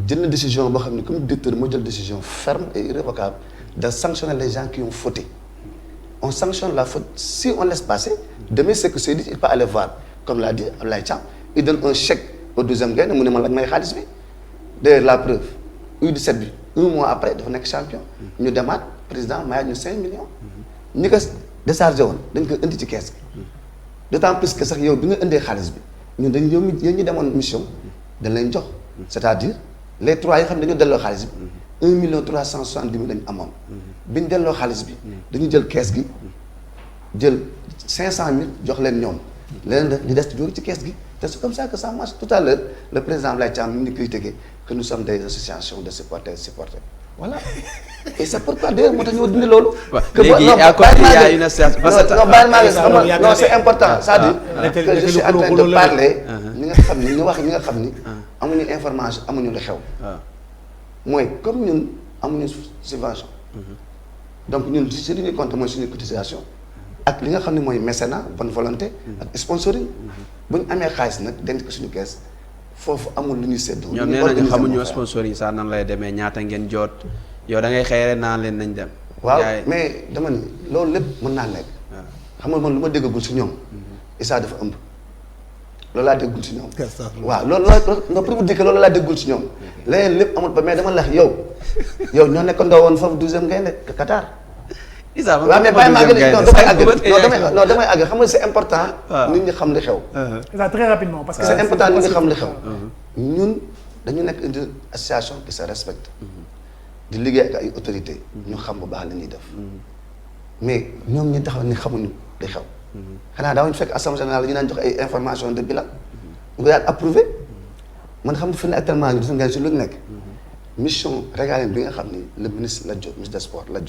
jël na décision boo xam ne comme directeur moo jël décision ferme et irrévocable de sanctionner les gens qui ont fauté on sanctionne la faute si on laisse passer demain c'est que c'est dit il peut aller voir comme l'a dit Abdoulaye Thiam il donne un chèque au 12e Gaïndé mu ne ma laaj may xaalis bi d'ailleurs la preuve U17 bi 1 mois après dafa nekk champion ñu demaat président mayaat ñu 5 millions ñi ko déchargé woon dañ ko indi ci kees gi d'autant plus que sax yow bi nga indee xaalis bi ñun dañ yow ñu demoon mission dañ leen jox c'est-à-dire les 3 yi xam ne dañoo delloo xaalis bi 1,370,000 lañu amoon bi ñu delloo xaalis bi dañu jël kees gi jël 500,000 jox leen ñoom leneen li des jóge ci kees gi te c'est comme ça que ça marche tout à l'heure le président Abdoulaye Thiam mi ngi critiqué que nous sommes des associations de supporters voilà et c'est pourquoi d'ailleurs moo tax ñu dindi loolu. léegi à côté il y a une association non bàyyi maa ngi non c'est important c'est-à-dire que je suis en train de parler ñi nga xam ni ñu wax ñi nga xam ni amuñu information amuñu lu xew mooy comme ñun amuñu subvention donc ñun si li ñuy compter mooy suñu cotisation ak li nga xam ne mooy mécénat bonne volonté ak sponsoring bu ñu amee xaalis nag denc ko suñu kees foofu amul lu ñuy séddoo. ñoom nee nañu xamuñu sponsoring sax nan lay demee ñaata ngeen jot yow da ngay xëy rek naan leen nañ dem. waaw mais dama ni loolu lépp mën naa nekk. xam nga man lu ma déggagul si ñoom. Issa dafa ëmb loolu laa déggul si ñoom. waaw loolu nga pour vous dire que loolu laa déggul si ñoom. leneen lépp amul ba mais dama lax yow ñoo nekk ndoo woon foofu 12e Gaïndé Qatar. Issa waaw mais bàyyi maa ngi non damay àgg xam nga c'est important. nit ñi xam li xew. Issa très rapidement parce que c'est important nit ñi xam li xew. ñun dañu nekk une association qui se respecte. di liggéey ak ay autorités. ñu xam bu baax la ñuy def. mais ñoom ñi taxaw ni xamuñu li xew. xanaa daawuñu fekk assemblée générale ñu naan jox ay information de bilan. ñu ko daal approuvé. man xam nga fi ne actuellement ñu gis si lu nekk. mission régalienne bi nga xam ni le ministre ministre des sports Lat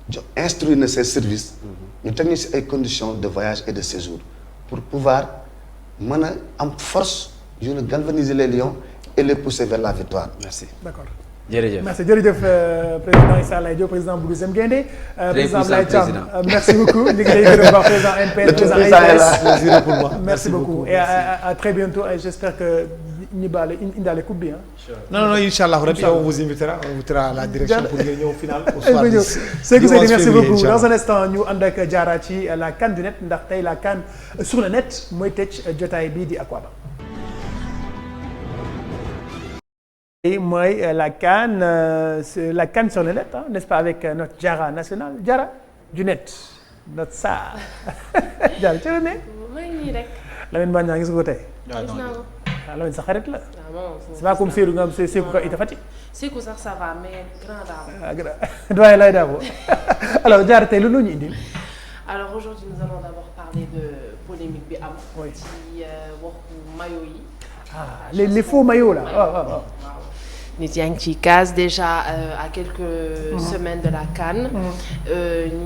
Diop instruire na ses services. ñu teg ñu si ay conditions de voyage et de séjour pour pouvoir mën a am force yu ñu galvaniser les lions et les pousser vers la victoire. merci d'accord. jërëjëf merci jërëjëf président Issa Laye Diop président bu 12e Gaïndé. président Abdoulaye Thiam merci beaucoup ñu ngi lay gërëm baax président NPS président AIS pour moi. merci beaucoup et à très bientôt et j'espère que ñu baale indaale coupe bi non inchallah rabbi on vous invitera à la direction pour ngeen ñëw final au soir du merci beaucoup dans un instant ñu ànd ak Diarra ci la CAN du net ndax tey la CAN sur le net mooy tëj jotaay bii di Aquaba. mooy la CAN sur le net n'est-ce pas avec notre Diarra national Diarra du net notre saa Diarra ci la ne. maa ngi nii rek. Lamine Bagna gis nga ko tey. gis naa ko. waaw Lamine sa xarit la. waaw c'est pas comme Seydou nga am Seydou ko ita Fatick. Seydou sax ça va mais grand dame. ah grand doyen lay daabo alors Diarra tey lu ñu indil. alors aujourd'hui nous allons d'abord parler de polémique bi am. oui ci waxu maillot yi. ah les faux maillots là waaw. nit yaa ngi ci CAS déjà à quelques semaines de la CAN.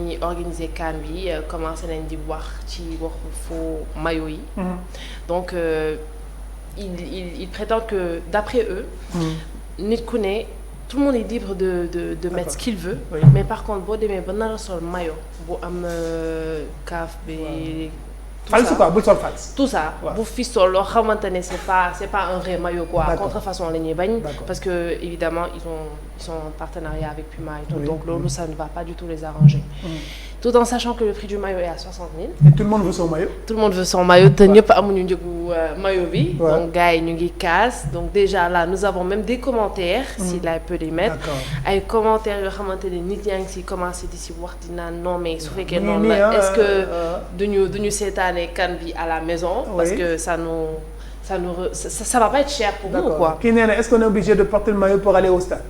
ñi organiser CAN bi commencé nañ di wax ci waxu faux maillot yi. Donc ils prétendent que d'après eux. nit ku ne tout le monde est libre de mettre ce qu'il veut. Oui. Mais par contre boo demee ba nar a sol maillot bu am CAF bi. false quoi bul sol false. tout ça bu fi sol loo xamante ne c'est pas un vrai maillot quoi. Contrefaçon la ñuy bañ. parce que évidemment ils sont en partenariat avec Puma et tout. Oui. Donc loolu ça ne va pas du tout les arranger. Tout en sachant que le prix du maillot est à 60 000. Et tout le monde veut son maillot. Tout le monde veut son maillot te ñëpp amuñu njëgu maillot bi. Donc gars yi ñu ngi casse. Donc déjà là nous avons même des commentaires. s'il a peut les mettre. ay commentaires yoo xamante ne nit yaa ngi si commencé di si wax di naan non mais su fekkee noonu la est-ce que duñu seetaane CAN bi à la maison. parce que ça va pas être cher pour nous quoi. Kii nee na est-ce qu'on est obligé de porter le maillot pour aller au stade.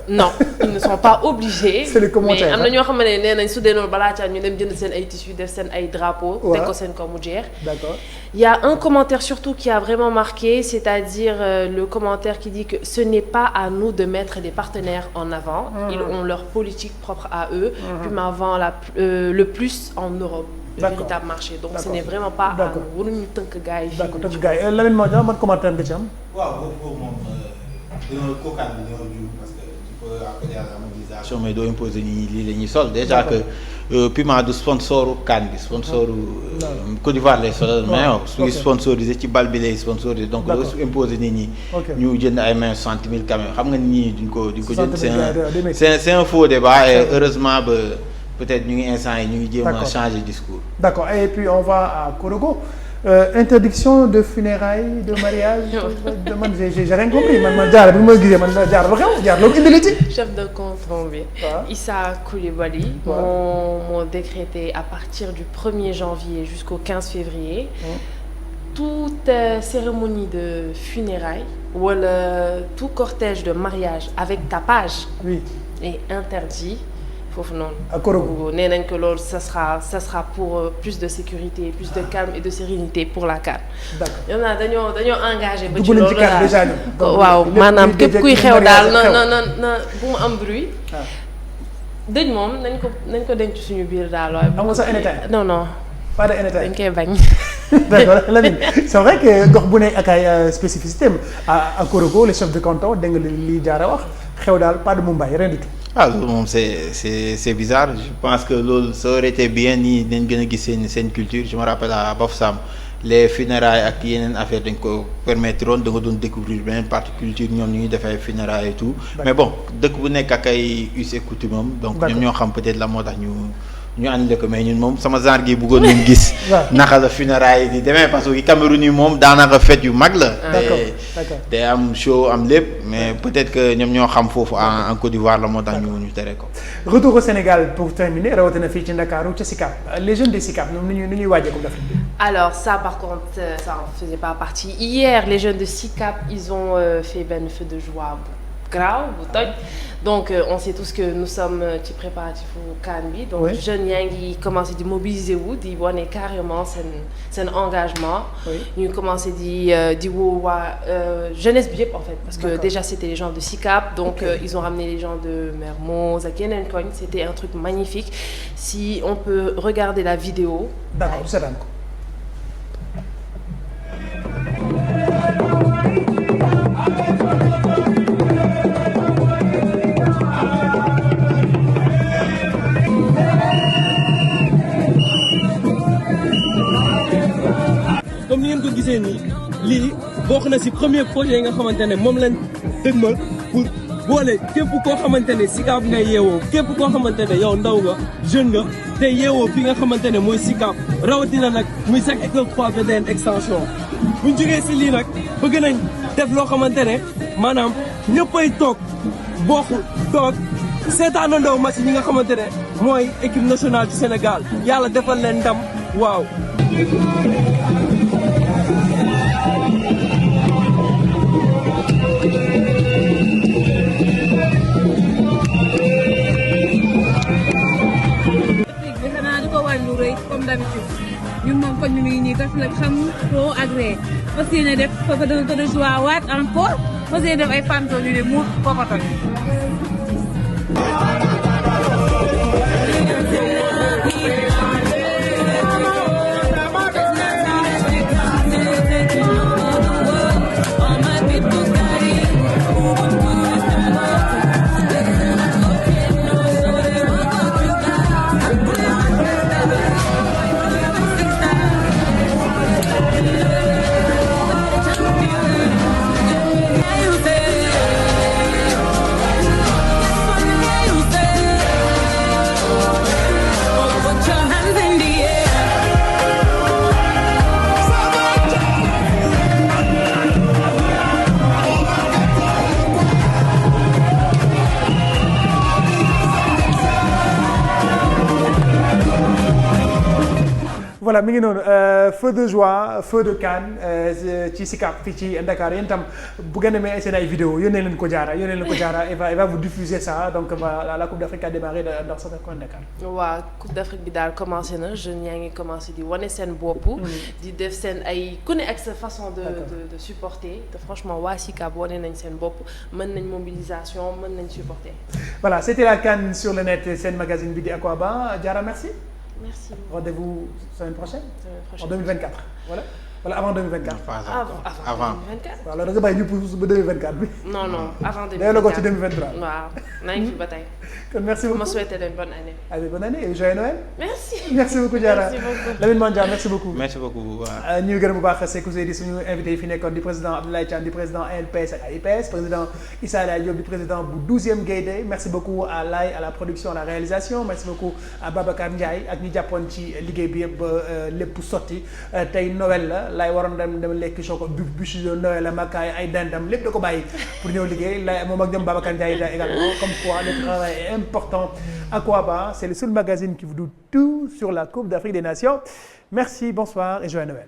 Non, ils ne sont pas obligés. C'est les commentaires. Mais am na ñoo xam ne nee nañ su dee noonu balaa caa ñu dem jënd seen ay tissus def seen ay drapeaux. teg ko seen kaw mu jeex. D'accord. Il y a un commentaire surtout qui a vraiment marqué, c'est-à-dire le commentaire qui dit que ce n'est pas à nous de mettre des partenaires en avant. Ils ont leur politique propre à eux. Puma vend le plus en Europe. Le véritable marché. Donc ce n'est vraiment pas à nous. Waruñu tënk gars yi. D'accord tënk gars yi Lamine Madiang man commentaire nga ci am. waaw boobu moom dañoo kookaan bi dañoo jiw parce que tu peux appeler à la mobilisation mais doo imposer ñi lii la ñuy sol déjà que Puma du sponsoru CAN bi sponsoru Côte d'Ivoire lay solal mais suy sponsorisé ci bal bi lay sponsorisé donc doo imposer nit ñi ñu jënd ay mains 60 000 quand même xam nga nit ñi duñ ko jënd c'est un faux débat et heureusement ba peut-être ñu ngi instant yi ñu ngi jéem a changer discours. D'accord et puis on va à Korogo. Interdiction de funérailles, de mariage. J'ai rien compris man jaar bi ma gisee man jaar lu xew jaar loolu indi ci. Chef de canton bi. Issa Coulibaly. moo décrété à partir du 1er janvier jusqu'au 15 février. Toute cérémonie de funérailles wala tout cortège de mariage avec tapage. Est interdit. foofu noonu. à Korogo nee nañ que loolu ça sera pour plus de sécurité plus de calme et de sérénité pour la CAN. d'accord yow naa dañoo engagé. ba ci loolu daal waaw maanaam képp kuy xew daal na bu mu am bruit. dëj moom nañ ko denc suñu biir daal waaye. am nga sax anytime. non. pas de anytime dañ koy bañ. d'accord Lamine c'est vrai que gox bu nekk ak ay spécificité à Korogo le chef de canton dégg nga li jaara wax xew daal pas de Mumbai rien du tout. loolu moom c'est bizarre je pense que loolu ça aurait été bien nii dañ gën a gis seen culture je me rappelle à Bafoussam les funérailles ak yeneen affaire dañ ko permettre woon da nga doon découvrir beneen partie culture ñoom ñu ngi def ay funérailles et tout mais bon dëkk bu nekk ak ay us et coutume am donc ñoom ñoo xam peut-être la moo tax ñu annulé ko mais ñun moom sama genre gi bëggoon nañ gis naka la funérailles di demee parce que Cameroun yi moom daanaka fête yu mag la te am show am lépp mais peut-être que ñoom ñoo xam foofu en Côte d'Ivoire la moo tax ñu tere ko. Retour au Sénégal pour terminer rawatina fii ci Ndakaaru ca SICAP les jeunes de SICAP ñoom ni ñuy waajee Coupe d'Afrique bi. Alors ça par contre ça en faisait pas partie hier les jeunes de SICAP ils ont fait benn feu de joie grave bu toj donc on sait tous que nous sommes ci préparatif CAN bi donc jeunes yaa ngi commencé di mobiliser wu di wane carrément seen engagement ñu commencé di woo waa jeunesse bi yëpp en fait parce que déjà c'était les gens de SICAP donc ils ont ramené les gens de Mermoz ak yeneen koñ c'était un truc magnifique si on peut regarder la vidéo. D'accord seetaan ko. comme ni ngeen ko gisee nii lii bokk na ci premier projet yi nga xamante ne moom lañ dëgmal pour boole képp koo xamante ne SICAP ngay yeewoo képp koo xamante ne yow ndaw nga jeune nga te yeewoo fi nga xamante ne mooy SICAP rawatina nag muy chaque école 3 VDN extension buñ jógee ci lii nag bëgg nañ def loo xamante ne maanaam ñëppay toog toog seetaanandoo match ñi nga xamante ne mooy équipe nationale du Sénégal yàlla defal leen ndam waaw. comme d'habitude ñun moom kon ñu ngi nii def nag xam foo agréé parce que ne def foofu de joie waat encore fas yéene def ay panto ñu ne mu kokotal. voilà mi ngi noonu feu de joie feu de Cannes ci Sicap fii ci Dakar yéen itam bu ngeen demee seen ay vidéo yónnee leen ko jaara il va vous diffuser ça donc la Coupe d'Afrique a démarré dans certains coins de Dakar. waaw Coupe d'Afrique bi daal commencé na jeunes yaa ngi commencé di wane seen bopp. di def seen ay ku ne ak sa façon de supporter te franchement waa Sicap wane nañ seen bopp mën nañ mobilisation mën nañ supporter. voilà c'était la Cannes sur le net seen magazine bi di Akwaba Diarra merci. Merci. Rendez-vous semaine prochaine. En 2024 voilà wala avant 2024. avant 2024. waaw loolu da nga bàyyi ñu pousse ba 2024 bi. non avant 2024 day la ko ci 2023. waaw naa ngi fi ba tey. kon merci beaucoup ma souhaité leen bonne année. allez bonne année et joyeux Noël. merci beaucoup Diarra. merci beaucoup Lamine Mandia merci beaucoup. merci beaucoup. ñu ngi gërëm bu baax Sékou Seydi suñu invité yi fi nekkoon di président Abdoulaye Thiam di président ANPS ak AIPS président Issa Laye Diop di président bu 12e Gaïndé merci beaucoup à Laye à la production à la réalisation merci beaucoup à Babacar Ndiaye ak ñi jàppoon ci liggéey bi yëpp ba lépp sotti tey Noël la Laye waroon dem lekk choco bûche de Noël la makaay ay dendam lépp da ko bàyyi pour ñëw liggéey Laye moom ak ñoom Babacar Ndiaye également comme quoi le travail est important. Akwaba, c'est le seul magazine qui vous dit tout sur la Coupe d'Afrique des Nations. Merci, bonsoir et joyeux Noël.